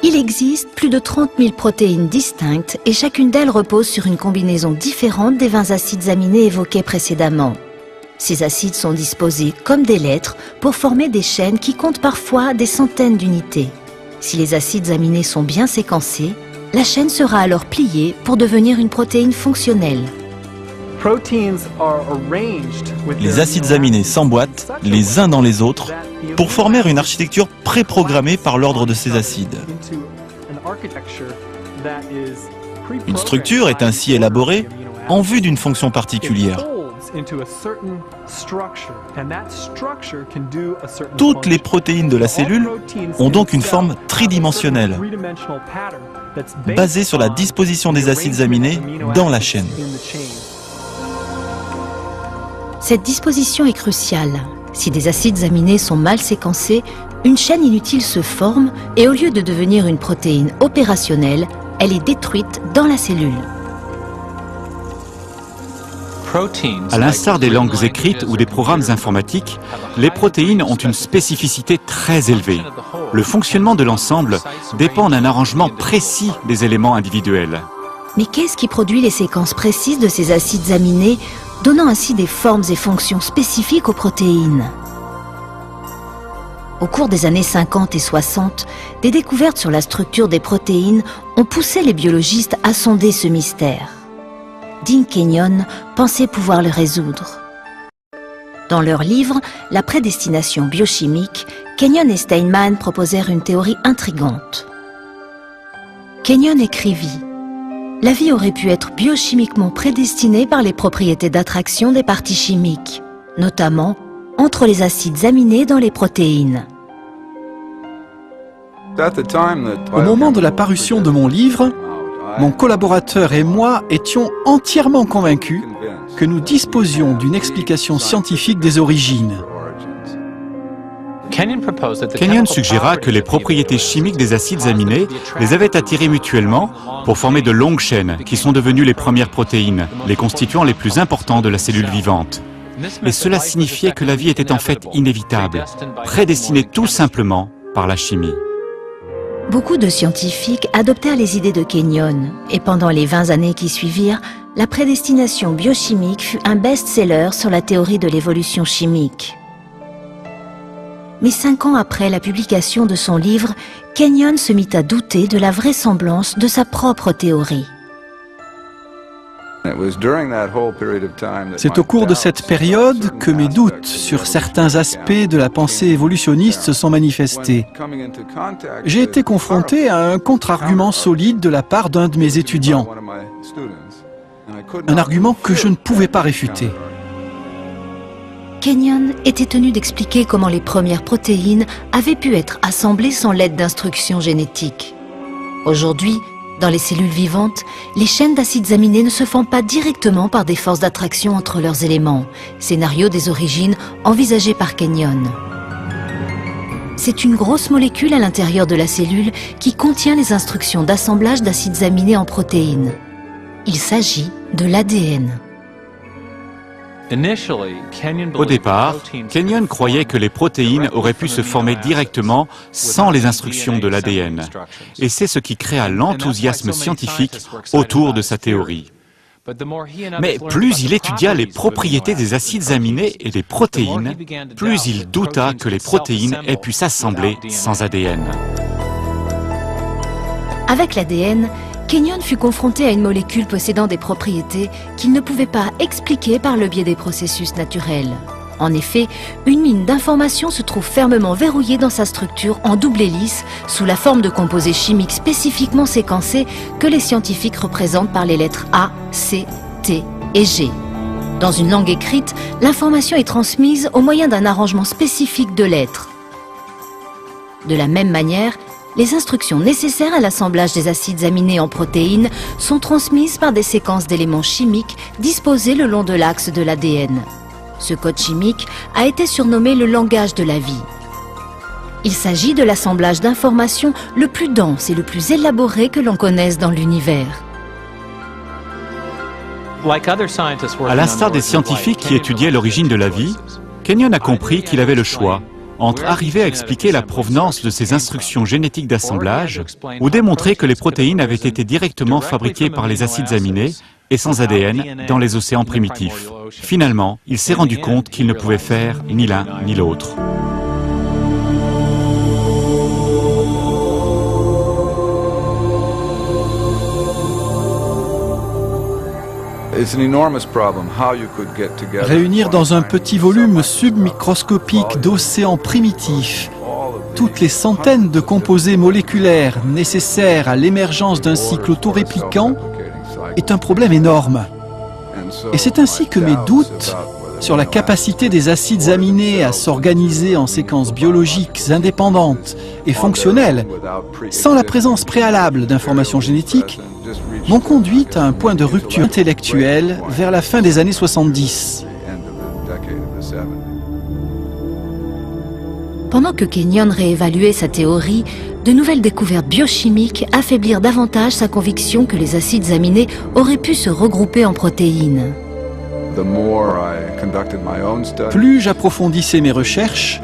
Il existe plus de 30 000 protéines distinctes et chacune d'elles repose sur une combinaison différente des 20 acides aminés évoqués précédemment. Ces acides sont disposés comme des lettres pour former des chaînes qui comptent parfois des centaines d'unités. Si les acides aminés sont bien séquencés, la chaîne sera alors pliée pour devenir une protéine fonctionnelle. Les acides aminés s'emboîtent les uns dans les autres pour former une architecture préprogrammée par l'ordre de ces acides. Une structure est ainsi élaborée en vue d'une fonction particulière. Toutes les protéines de la cellule ont donc une forme tridimensionnelle, basée sur la disposition des acides aminés dans la chaîne. Cette disposition est cruciale. Si des acides aminés sont mal séquencés, une chaîne inutile se forme et au lieu de devenir une protéine opérationnelle, elle est détruite dans la cellule. À l'instar des langues écrites ou des programmes informatiques, les protéines ont une spécificité très élevée. Le fonctionnement de l'ensemble dépend d'un arrangement précis des éléments individuels. Mais qu'est-ce qui produit les séquences précises de ces acides aminés, donnant ainsi des formes et fonctions spécifiques aux protéines? Au cours des années 50 et 60, des découvertes sur la structure des protéines ont poussé les biologistes à sonder ce mystère. Dean Kenyon pensait pouvoir le résoudre. Dans leur livre « La prédestination biochimique », Kenyon et Steinman proposèrent une théorie intrigante. Kenyon écrivit « La vie aurait pu être biochimiquement prédestinée par les propriétés d'attraction des parties chimiques, notamment entre les acides aminés dans les protéines. » Au moment de la parution de mon livre, mon collaborateur et moi étions entièrement convaincus que nous disposions d'une explication scientifique des origines. Kenyon suggéra que les propriétés chimiques des acides aminés les avaient attirés mutuellement pour former de longues chaînes qui sont devenues les premières protéines, les constituants les plus importants de la cellule vivante. Et cela signifiait que la vie était en fait inévitable, prédestinée tout simplement par la chimie. Beaucoup de scientifiques adoptèrent les idées de Kenyon, et pendant les 20 années qui suivirent, la prédestination biochimique fut un best-seller sur la théorie de l'évolution chimique. Mais 5 ans après la publication de son livre, Kenyon se mit à douter de la vraisemblance de sa propre théorie. C'est au cours de cette période que mes doutes sur certains aspects de la pensée évolutionniste se sont manifestés. J'ai été confronté à un contre-argument solide de la part d'un de mes étudiants. Un argument que je ne pouvais pas réfuter. Kenyon était tenu d'expliquer comment les premières protéines avaient pu être assemblées sans l'aide d'instructions génétiques. Aujourd'hui, dans les cellules vivantes, les chaînes d'acides aminés ne se forment pas directement par des forces d'attraction entre leurs éléments, scénario des origines envisagé par Kenyon. C'est une grosse molécule à l'intérieur de la cellule qui contient les instructions d'assemblage d'acides aminés en protéines. Il s'agit de l'ADN. Au départ, Kenyon croyait que les protéines auraient pu se former directement sans les instructions de l'ADN. Et c'est ce qui créa l'enthousiasme scientifique autour de sa théorie. Mais plus il étudia les propriétés des acides aminés et des protéines, plus il douta que les protéines aient pu s'assembler sans ADN. Avec l'ADN, Kenyon fut confronté à une molécule possédant des propriétés qu'il ne pouvait pas expliquer par le biais des processus naturels. En effet, une mine d'informations se trouve fermement verrouillée dans sa structure en double hélice sous la forme de composés chimiques spécifiquement séquencés que les scientifiques représentent par les lettres A, C, T et G. Dans une langue écrite, l'information est transmise au moyen d'un arrangement spécifique de lettres. De la même manière, les instructions nécessaires à l'assemblage des acides aminés en protéines sont transmises par des séquences d'éléments chimiques disposés le long de l'axe de l'ADN. Ce code chimique a été surnommé le langage de la vie. Il s'agit de l'assemblage d'informations le plus dense et le plus élaboré que l'on connaisse dans l'univers. À l'instar des scientifiques qui étudiaient l'origine de la vie, Kenyon a compris qu'il avait le choix entre arriver à expliquer la provenance de ces instructions génétiques d'assemblage ou démontrer que les protéines avaient été directement fabriquées par les acides aminés et sans ADN dans les océans primitifs. Finalement, il s'est rendu compte qu'il ne pouvait faire ni l'un ni l'autre. Réunir dans un petit volume submicroscopique d'océans primitifs toutes les centaines de composés moléculaires nécessaires à l'émergence d'un cycle autoréplicant est un problème énorme. Et c'est ainsi que mes doutes sur la capacité des acides aminés à s'organiser en séquences biologiques indépendantes et fonctionnelles, sans la présence préalable d'informations génétiques, m'ont conduit à un point de rupture intellectuelle vers la fin des années 70. Pendant que Kenyon réévaluait sa théorie, de nouvelles découvertes biochimiques affaiblirent davantage sa conviction que les acides aminés auraient pu se regrouper en protéines. Plus j'approfondissais mes recherches,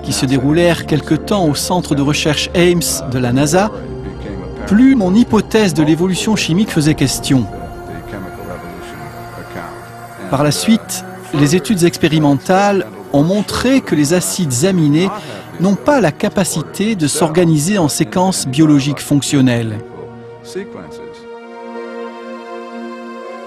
qui se déroulèrent quelque temps au centre de recherche Ames de la NASA, plus mon hypothèse de l'évolution chimique faisait question. Par la suite, les études expérimentales ont montré que les acides aminés n'ont pas la capacité de s'organiser en séquences biologiques fonctionnelles.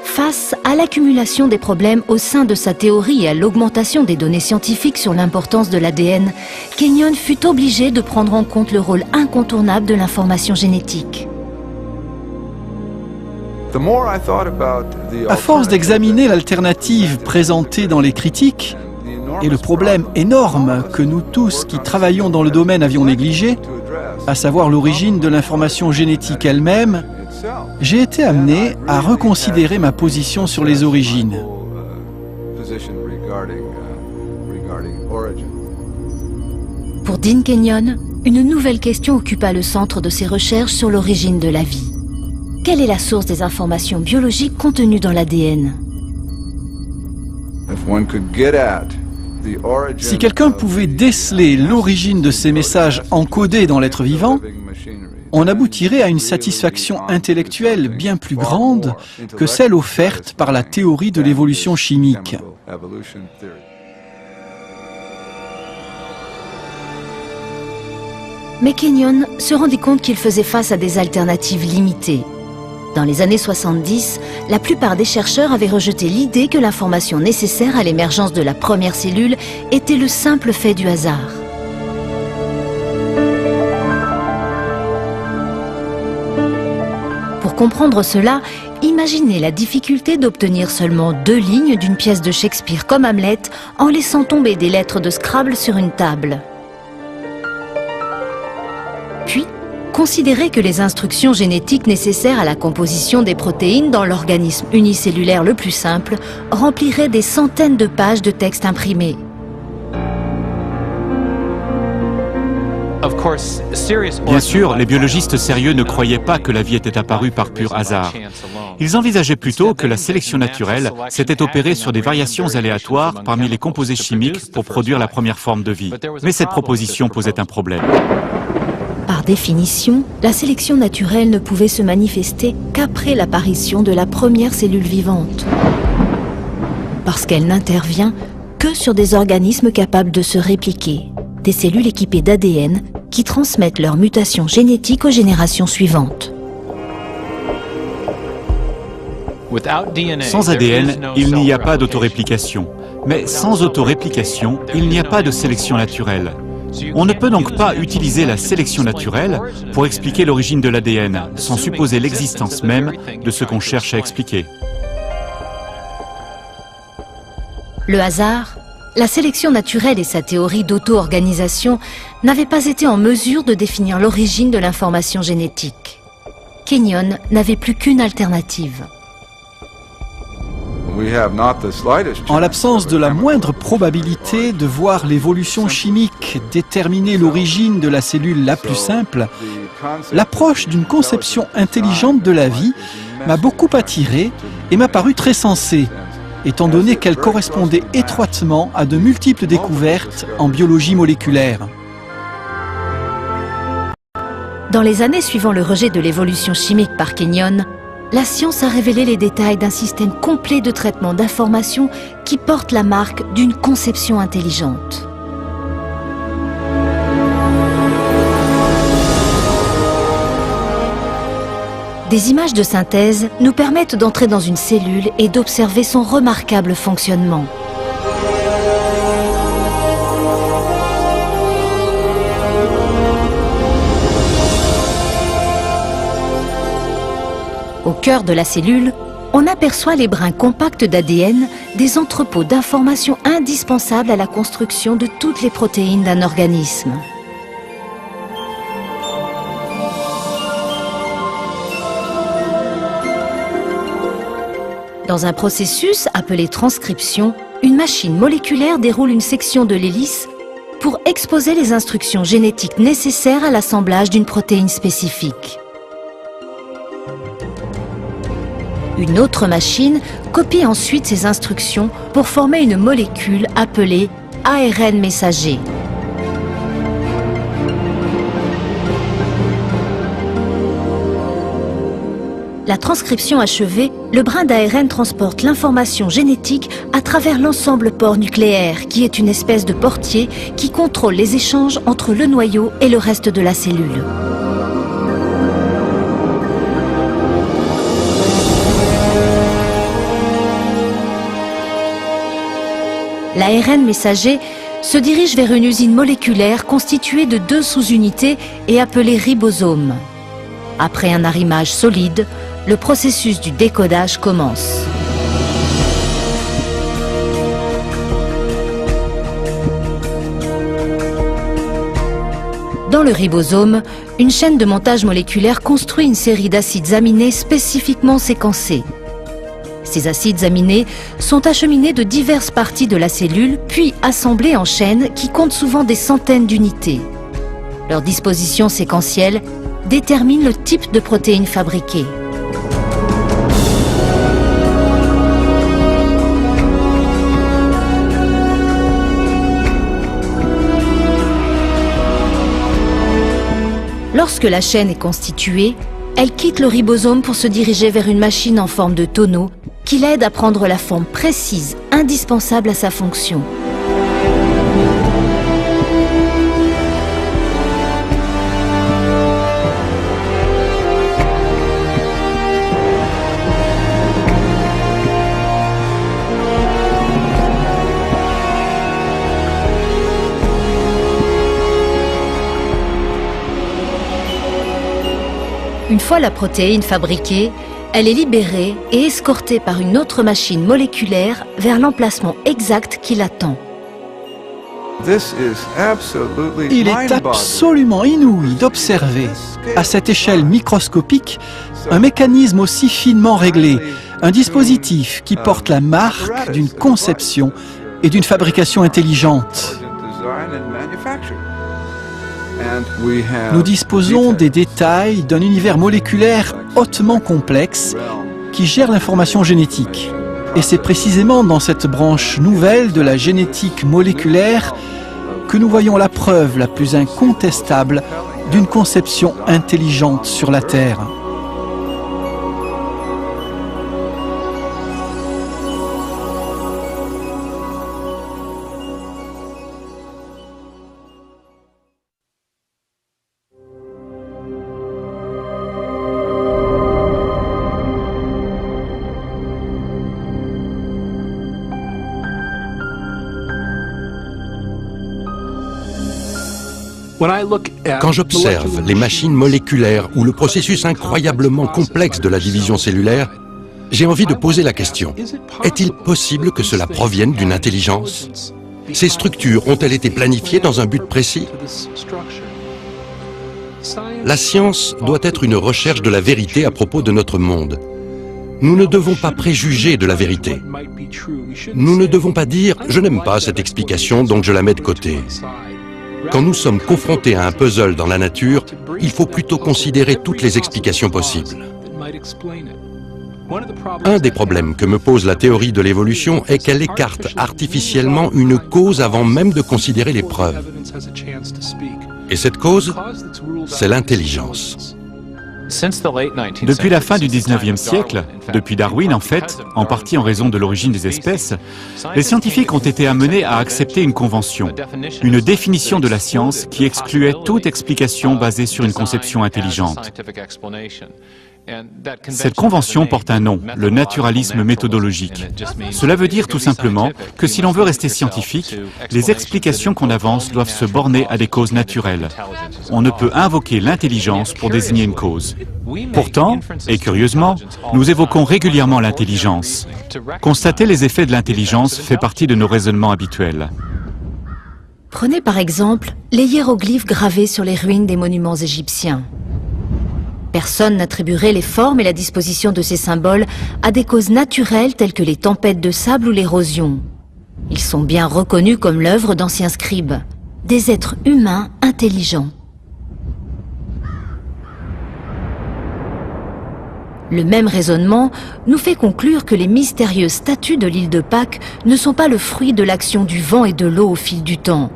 Face à l'accumulation des problèmes au sein de sa théorie et à l'augmentation des données scientifiques sur l'importance de l'ADN, Kenyon fut obligé de prendre en compte le rôle incontournable de l'information génétique. À force d'examiner l'alternative présentée dans les critiques et le problème énorme que nous tous qui travaillons dans le domaine avions négligé, à savoir l'origine de l'information génétique elle-même, j'ai été amené à reconsidérer ma position sur les origines. Pour Dean Kenyon, une nouvelle question occupa le centre de ses recherches sur l'origine de la vie. Quelle est la source des informations biologiques contenues dans l'ADN? Si quelqu'un pouvait déceler l'origine de ces messages encodés dans l'être vivant, on aboutirait à une satisfaction intellectuelle bien plus grande que celle offerte par la théorie de l'évolution chimique. Mais Kenyon se rendit compte qu'il faisait face à des alternatives limitées. Dans les années 70, la plupart des chercheurs avaient rejeté l'idée que l'information nécessaire à l'émergence de la première cellule était le simple fait du hasard. Pour comprendre cela, imaginez la difficulté d'obtenir seulement 2 lignes d'une pièce de Shakespeare comme Hamlet en laissant tomber des lettres de Scrabble sur une table. Puis, considérez que les instructions génétiques nécessaires à la composition des protéines dans l'organisme unicellulaire le plus simple rempliraient des centaines de pages de texte imprimés. Bien sûr, les biologistes sérieux ne croyaient pas que la vie était apparue par pur hasard. Ils envisageaient plutôt que la sélection naturelle s'était opérée sur des variations aléatoires parmi les composés chimiques pour produire la première forme de vie. Mais cette proposition posait un problème. Par définition, la sélection naturelle ne pouvait se manifester qu'après l'apparition de la première cellule vivante. Parce qu'elle n'intervient que sur des organismes capables de se répliquer, des cellules équipées d'ADN qui transmettent leurs mutations génétiques aux générations suivantes. Sans ADN, il n'y a pas d'autoréplication. Mais sans autoréplication, il n'y a pas de sélection naturelle. On ne peut donc pas utiliser la sélection naturelle pour expliquer l'origine de l'ADN, sans supposer l'existence même de ce qu'on cherche à expliquer. Le hasard, la sélection naturelle et sa théorie d'auto-organisation n'avaient pas été en mesure de définir l'origine de l'information génétique. Kenyon n'avait plus qu'une alternative. En l'absence de la moindre probabilité de voir l'évolution chimique déterminer l'origine de la cellule la plus simple, l'approche d'une conception intelligente de la vie m'a beaucoup attiré et m'a paru très sensée, étant donné qu'elle correspondait étroitement à de multiples découvertes en biologie moléculaire. Dans les années suivant le rejet de l'évolution chimique par Kenyon, la science a révélé les détails d'un système complet de traitement d'informations qui porte la marque d'une conception intelligente. Des images de synthèse nous permettent d'entrer dans une cellule et d'observer son remarquable fonctionnement. Au cœur de la cellule, on aperçoit les brins compacts d'ADN, des entrepôts d'informations indispensables à la construction de toutes les protéines d'un organisme. Dans un processus appelé transcription, une machine moléculaire déroule une section de l'hélice pour exposer les instructions génétiques nécessaires à l'assemblage d'une protéine spécifique. Une autre machine copie ensuite ces instructions pour former une molécule appelée ARN messager. La transcription achevée, le brin d'ARN transporte l'information génétique à travers l'ensemble pore nucléaire, qui est une espèce de portier qui contrôle les échanges entre le noyau et le reste de la cellule. L'ARN messager se dirige vers une usine moléculaire constituée de 2 sous-unités et appelée ribosome. Après un arrimage solide, le processus du décodage commence. Dans le ribosome, une chaîne de montage moléculaire construit une série d'acides aminés spécifiquement séquencés. Ces acides aminés sont acheminés de diverses parties de la cellule, puis assemblés en chaînes qui comptent souvent des centaines d'unités. Leur disposition séquentielle détermine le type de protéines fabriquées. Lorsque la chaîne est constituée, elle quitte le ribosome pour se diriger vers une machine en forme de tonneau qui l'aide à prendre la forme précise, indispensable à sa fonction. Une fois la protéine fabriquée, elle est libérée et escortée par une autre machine moléculaire vers l'emplacement exact qui l'attend. Il est absolument inouï d'observer, à cette échelle microscopique, un mécanisme aussi finement réglé, un dispositif qui porte la marque d'une conception et d'une fabrication intelligente. Nous disposons des détails d'un univers moléculaire hautement complexe qui gère l'information génétique. Et c'est précisément dans cette branche nouvelle de la génétique moléculaire que nous voyons la preuve la plus incontestable d'une conception intelligente sur la Terre. Quand j'observe les machines moléculaires ou le processus incroyablement complexe de la division cellulaire, j'ai envie de poser la question. Est-il possible que cela provienne d'une intelligence? Ces structures ont-elles été planifiées dans un but précis? La science doit être une recherche de la vérité à propos de notre monde. Nous ne devons pas préjuger de la vérité. Nous ne devons pas dire « je n'aime pas cette explication, donc je la mets de côté ». Quand nous sommes confrontés à un puzzle dans la nature, il faut plutôt considérer toutes les explications possibles. Un des problèmes que me pose la théorie de l'évolution est qu'elle écarte artificiellement une cause avant même de considérer les preuves. Et cette cause, c'est l'intelligence. Depuis la fin du 19e siècle, depuis Darwin en fait, en partie en raison de l'origine des espèces, les scientifiques ont été amenés à accepter une convention, une définition de la science qui excluait toute explication basée sur une conception intelligente. Cette convention porte un nom, le naturalisme méthodologique. Cela veut dire tout simplement que si l'on veut rester scientifique, les explications qu'on avance doivent se borner à des causes naturelles. On ne peut invoquer l'intelligence pour désigner une cause. Pourtant, et curieusement, nous évoquons régulièrement l'intelligence. Constater les effets de l'intelligence fait partie de nos raisonnements habituels. Prenez par exemple les hiéroglyphes gravés sur les ruines des monuments égyptiens. Personne n'attribuerait les formes et la disposition de ces symboles à des causes naturelles telles que les tempêtes de sable ou l'érosion. Ils sont bien reconnus comme l'œuvre d'anciens scribes, des êtres humains intelligents. Le même raisonnement nous fait conclure que les mystérieuses statues de l'île de Pâques ne sont pas le fruit de l'action du vent et de l'eau au fil du temps.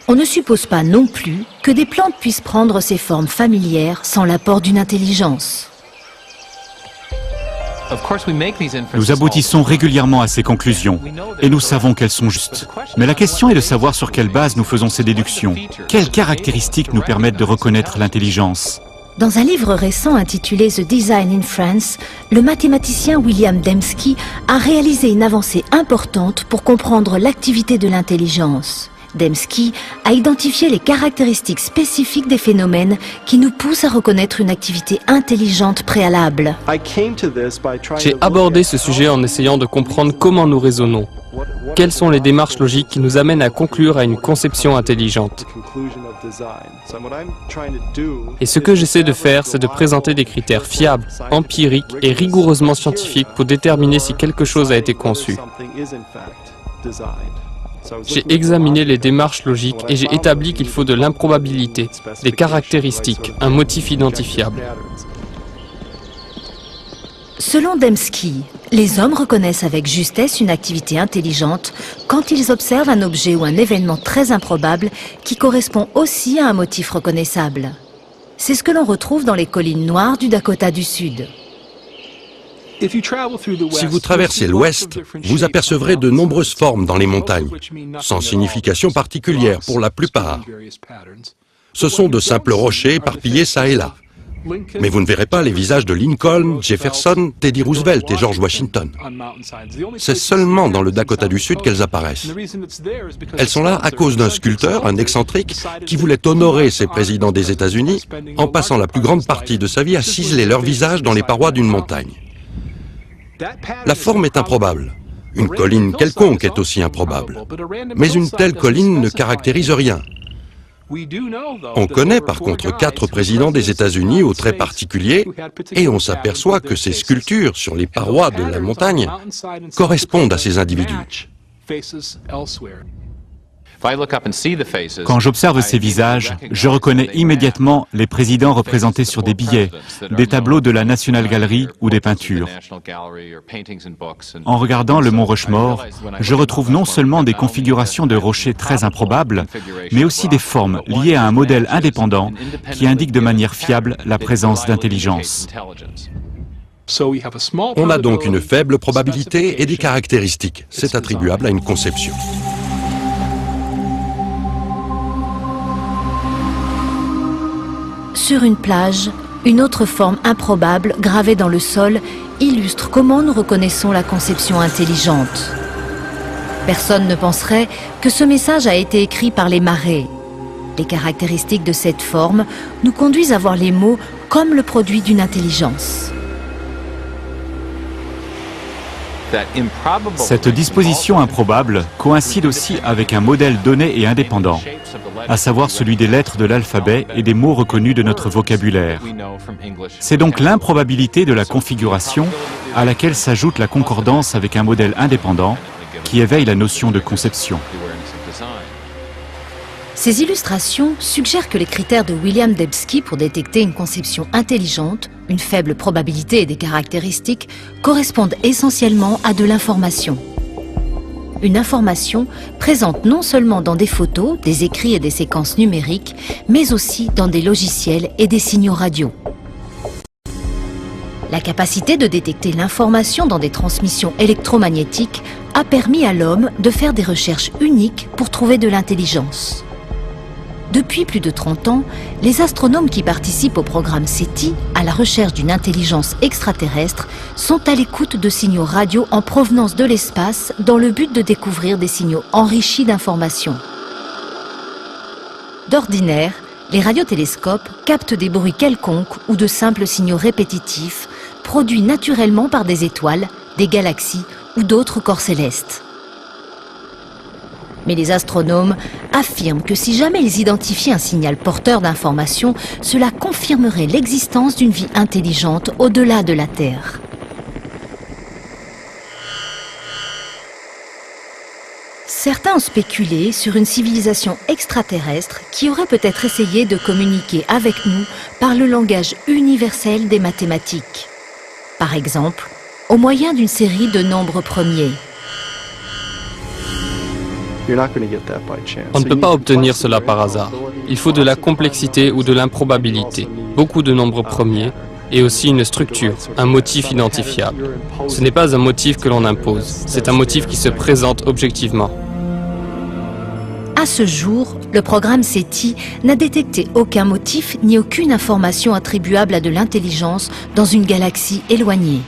On ne suppose pas non plus que des plantes puissent prendre ces formes familières sans l'apport d'une intelligence. Nous aboutissons régulièrement à ces conclusions, et nous savons qu'elles sont justes. Mais la question est de savoir sur quelle base nous faisons ces déductions. Quelles caractéristiques nous permettent de reconnaître l'intelligence? Dans un livre récent intitulé The Design in France, le mathématicien William Dembski a réalisé une avancée importante pour comprendre l'activité de l'intelligence. Dembski a identifié les caractéristiques spécifiques des phénomènes qui nous poussent à reconnaître une activité intelligente préalable. J'ai abordé ce sujet en essayant de comprendre comment nous raisonnons. Quelles sont les démarches logiques qui nous amènent à conclure à une conception intelligente? Et ce que j'essaie de faire, c'est de présenter des critères fiables, empiriques et rigoureusement scientifiques pour déterminer si quelque chose a été conçu. J'ai examiné les démarches logiques et j'ai établi qu'il faut de l'improbabilité, des caractéristiques, un motif identifiable. Selon Dembski, les hommes reconnaissent avec justesse une activité intelligente quand ils observent un objet ou un événement très improbable qui correspond aussi à un motif reconnaissable. C'est ce que l'on retrouve dans les collines noires du Dakota du Sud. Si vous traversez l'Ouest, vous apercevrez de nombreuses formes dans les montagnes, sans signification particulière pour la plupart. Ce sont de simples rochers éparpillés ça et là. Mais vous ne verrez pas les visages de Lincoln, Jefferson, Teddy Roosevelt et George Washington. C'est seulement dans le Dakota du Sud qu'elles apparaissent. Elles sont là à cause d'un sculpteur, un excentrique, qui voulait honorer ses présidents des États-Unis en passant la plus grande partie de sa vie à ciseler leur visage dans les parois d'une montagne. La forme est improbable. Une colline quelconque est aussi improbable. Mais une telle colline ne caractérise rien. On connaît par contre 4 présidents des États-Unis aux traits particuliers et on s'aperçoit que ces sculptures sur les parois de la montagne correspondent à ces individus. Quand j'observe ces visages, je reconnais immédiatement les présidents représentés sur des billets, des tableaux de la National Gallery ou des peintures. En regardant le mont Rushmore, je retrouve non seulement des configurations de rochers très improbables, mais aussi des formes liées à un modèle indépendant qui indique de manière fiable la présence d'intelligence. On a donc une faible probabilité et des caractéristiques. C'est attribuable à une conception. Sur une plage, une autre forme improbable gravée dans le sol illustre comment nous reconnaissons la conception intelligente. Personne ne penserait que ce message a été écrit par les marées. Les caractéristiques de cette forme nous conduisent à voir les mots comme le produit d'une intelligence. Cette disposition improbable coïncide aussi avec un modèle donné et indépendant, à savoir celui des lettres de l'alphabet et des mots reconnus de notre vocabulaire. C'est donc l'improbabilité de la configuration à laquelle s'ajoute la concordance avec un modèle indépendant qui éveille la notion de conception. Ces illustrations suggèrent que les critères de William Dembski pour détecter une conception intelligente, une faible probabilité et des caractéristiques correspondent essentiellement à de l'information. Une information présente non seulement dans des photos, des écrits et des séquences numériques, mais aussi dans des logiciels et des signaux radio. La capacité de détecter l'information dans des transmissions électromagnétiques a permis à l'homme de faire des recherches uniques pour trouver de l'intelligence. Depuis plus de 30 ans, les astronomes qui participent au programme SETI, à la recherche d'une intelligence extraterrestre, sont à l'écoute de signaux radio en provenance de l'espace dans le but de découvrir des signaux enrichis d'informations. D'ordinaire, les radiotélescopes captent des bruits quelconques ou de simples signaux répétitifs produits naturellement par des étoiles, des galaxies ou d'autres corps célestes. Mais les astronomes affirment que si jamais ils identifient un signal porteur d'informations, cela confirmerait l'existence d'une vie intelligente au-delà de la Terre. Certains ont spéculé sur une civilisation extraterrestre qui aurait peut-être essayé de communiquer avec nous par le langage universel des mathématiques. Par exemple, au moyen d'une série de nombres premiers. On ne peut pas obtenir cela par hasard. Il faut de la complexité ou de l'improbabilité, beaucoup de nombres premiers, et aussi une structure, un motif identifiable. Ce n'est pas un motif que l'on impose, c'est un motif qui se présente objectivement. À ce jour, le programme SETI n'a détecté aucun motif ni aucune information attribuable à de l'intelligence dans une galaxie éloignée.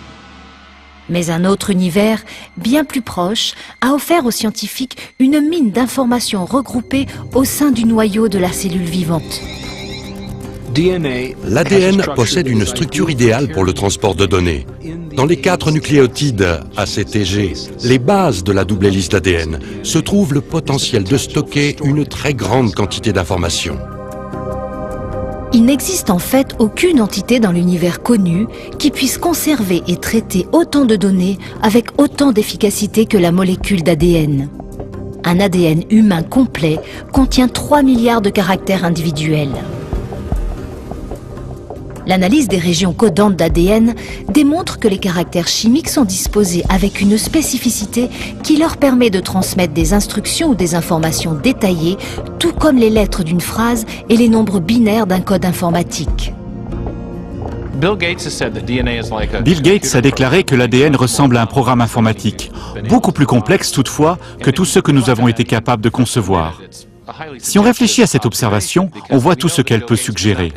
Mais un autre univers, bien plus proche, a offert aux scientifiques une mine d'informations regroupées au sein du noyau de la cellule vivante. L'ADN possède une structure idéale pour le transport de données. Dans les 4 nucléotides ACTG, les bases de la double hélice d'ADN, se trouve le potentiel de stocker une très grande quantité d'informations. Il n'existe en fait aucune entité dans l'univers connu qui puisse conserver et traiter autant de données avec autant d'efficacité que la molécule d'ADN. Un ADN humain complet contient 3 milliards de caractères individuels. L'analyse des régions codantes d'ADN démontre que les caractères chimiques sont disposés avec une spécificité qui leur permet de transmettre des instructions ou des informations détaillées, tout comme les lettres d'une phrase et les nombres binaires d'un code informatique. Bill Gates a déclaré que l'ADN ressemble à un programme informatique, beaucoup plus complexe toutefois que tout ce que nous avons été capables de concevoir. Si on réfléchit à cette observation, on voit tout ce qu'elle peut suggérer.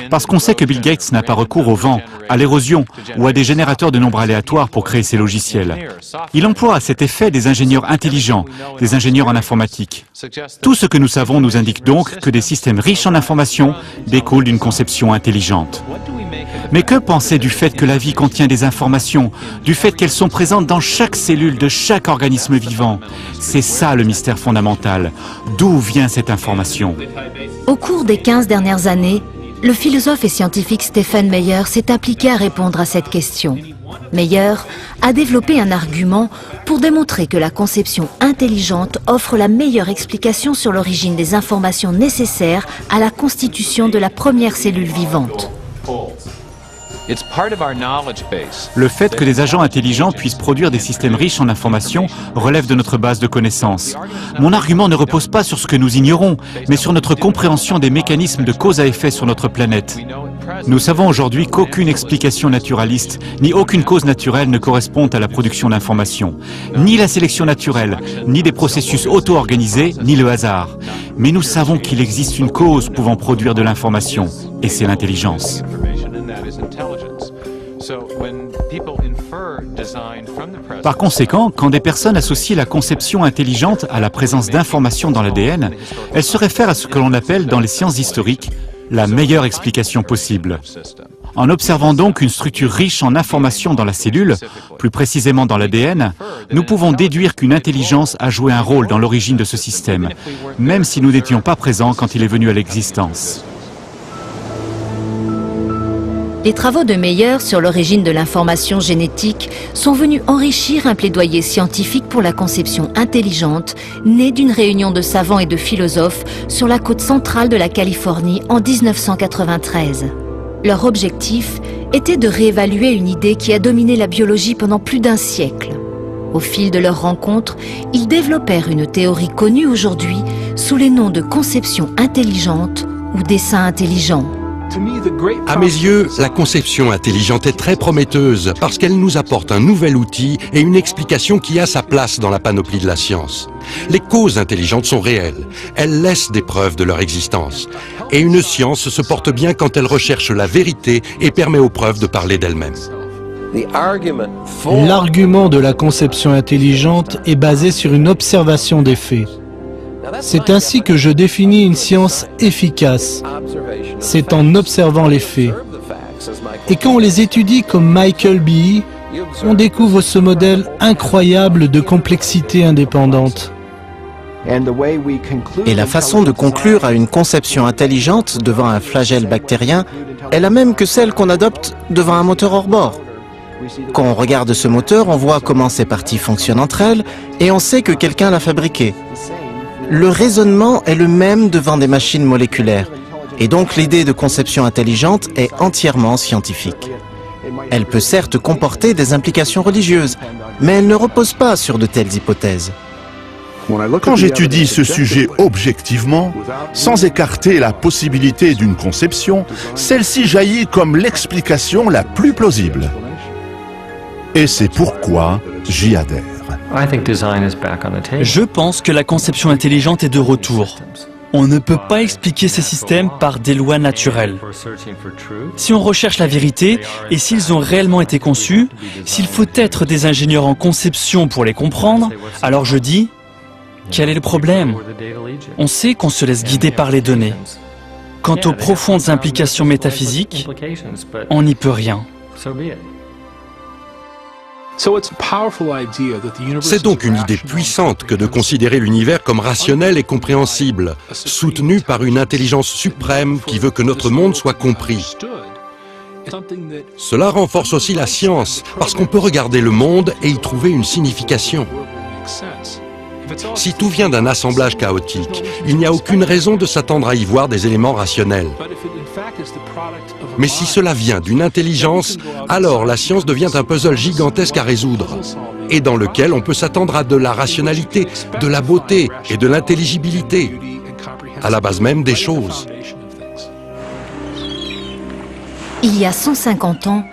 Parce qu'on sait que Bill Gates n'a pas recours au vent, à l'érosion ou à des générateurs de nombres aléatoires pour créer ses logiciels. Il emploie à cet effet des ingénieurs intelligents, des ingénieurs en informatique. Tout ce que nous savons nous indique donc que des systèmes riches en informations découlent d'une conception intelligente. Mais que penser du fait que la vie contient des informations, du fait qu'elles sont présentes dans chaque cellule de chaque organisme vivant? C'est ça le mystère fondamental. D'où vient cette information? Au cours des 15 dernières années, le philosophe et scientifique Stephen Meyer s'est appliqué à répondre à cette question. Meyer a développé un argument pour démontrer que la conception intelligente offre la meilleure explication sur l'origine des informations nécessaires à la constitution de la première cellule vivante. Le fait que des agents intelligents puissent produire des systèmes riches en informations relève de notre base de connaissances. Mon argument ne repose pas sur ce que nous ignorons, mais sur notre compréhension des mécanismes de cause à effet sur notre planète. Nous savons aujourd'hui qu'aucune explication naturaliste, ni aucune cause naturelle ne correspondent à la production d'informations. Ni la sélection naturelle, ni des processus auto-organisés, ni le hasard. Mais nous savons qu'il existe une cause pouvant produire de l'information, et c'est l'intelligence. Par conséquent, quand des personnes associent la conception intelligente à la présence d'informations dans l'ADN, elles se réfèrent à ce que l'on appelle dans les sciences historiques la meilleure explication possible. En observant donc une structure riche en informations dans la cellule, plus précisément dans l'ADN, nous pouvons déduire qu'une intelligence a joué un rôle dans l'origine de ce système, même si nous n'étions pas présents quand il est venu à l'existence. Les travaux de Meyer sur l'origine de l'information génétique sont venus enrichir un plaidoyer scientifique pour la conception intelligente, née d'une réunion de savants et de philosophes sur la côte centrale de la Californie en 1993. Leur objectif était de réévaluer une idée qui a dominé la biologie pendant plus d'un siècle. Au fil de leurs rencontres, ils développèrent une théorie connue aujourd'hui sous les noms de conception intelligente ou dessin intelligent. À mes yeux, la conception intelligente est très prometteuse parce qu'elle nous apporte un nouvel outil et une explication qui a sa place dans la panoplie de la science. Les causes intelligentes sont réelles, elles laissent des preuves de leur existence. Et une science se porte bien quand elle recherche la vérité et permet aux preuves de parler d'elles-mêmes. L'argument de la conception intelligente est basé sur une observation des faits. C'est ainsi que je définis une science efficace. C'est en observant les faits. Et quand on les étudie comme Michael Behe, on découvre ce modèle incroyable de complexité indépendante. Et la façon de conclure à une conception intelligente devant un flagelle bactérien est la même que celle qu'on adopte devant un moteur hors bord. Quand on regarde ce moteur, on voit comment ces parties fonctionnent entre elles et on sait que quelqu'un l'a fabriqué. Le raisonnement est le même devant des machines moléculaires. Et donc l'idée de conception intelligente est entièrement scientifique. Elle peut certes comporter des implications religieuses, mais elle ne repose pas sur de telles hypothèses. Quand j'étudie ce sujet objectivement, sans écarter la possibilité d'une conception, celle-ci jaillit comme l'explication la plus plausible. Et c'est pourquoi j'y adhère. Je pense que la conception intelligente est de retour. On ne peut pas expliquer ces systèmes par des lois naturelles. Si on recherche la vérité, et s'ils ont réellement été conçus, s'il faut être des ingénieurs en conception pour les comprendre, alors je dis, quel est le problème? On sait qu'on se laisse guider par les données. Quant aux profondes implications métaphysiques, on n'y peut rien. C'est donc une idée puissante que de considérer l'univers comme rationnel et compréhensible, soutenu par une intelligence suprême qui veut que notre monde soit compris. Cela renforce aussi la science, parce qu'on peut regarder le monde et y trouver une signification. Si tout vient d'un assemblage chaotique, il n'y a aucune raison de s'attendre à y voir des éléments rationnels. Mais si cela vient d'une intelligence, alors la science devient un puzzle gigantesque à résoudre, et dans lequel on peut s'attendre à de la rationalité, de la beauté et de l'intelligibilité, à la base même des choses. Il y a 150 ans,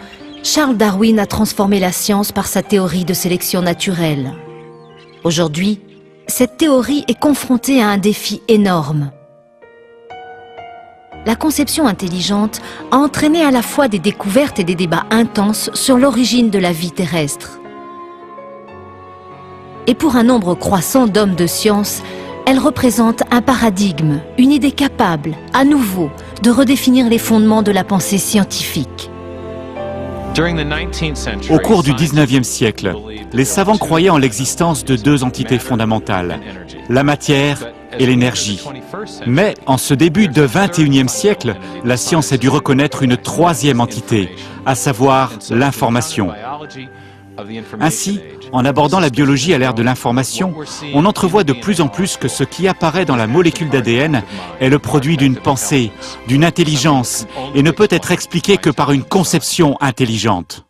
Charles Darwin a transformé la science par sa théorie de sélection naturelle. Aujourd'hui, cette théorie est confrontée à un défi énorme. La conception intelligente a entraîné à la fois des découvertes et des débats intenses sur l'origine de la vie terrestre. Et pour un nombre croissant d'hommes de science, elle représente un paradigme, une idée capable, à nouveau, de redéfinir les fondements de la pensée scientifique. Au cours du 19e siècle, les savants croyaient en l'existence de deux entités fondamentales, la matière et l'énergie. Mais en ce début de 21e siècle, la science a dû reconnaître une troisième entité, à savoir l'information. Ainsi, en abordant la biologie à l'ère de l'information, on entrevoit de plus en plus que ce qui apparaît dans la molécule d'ADN est le produit d'une pensée, d'une intelligence, et ne peut être expliqué que par une conception intelligente.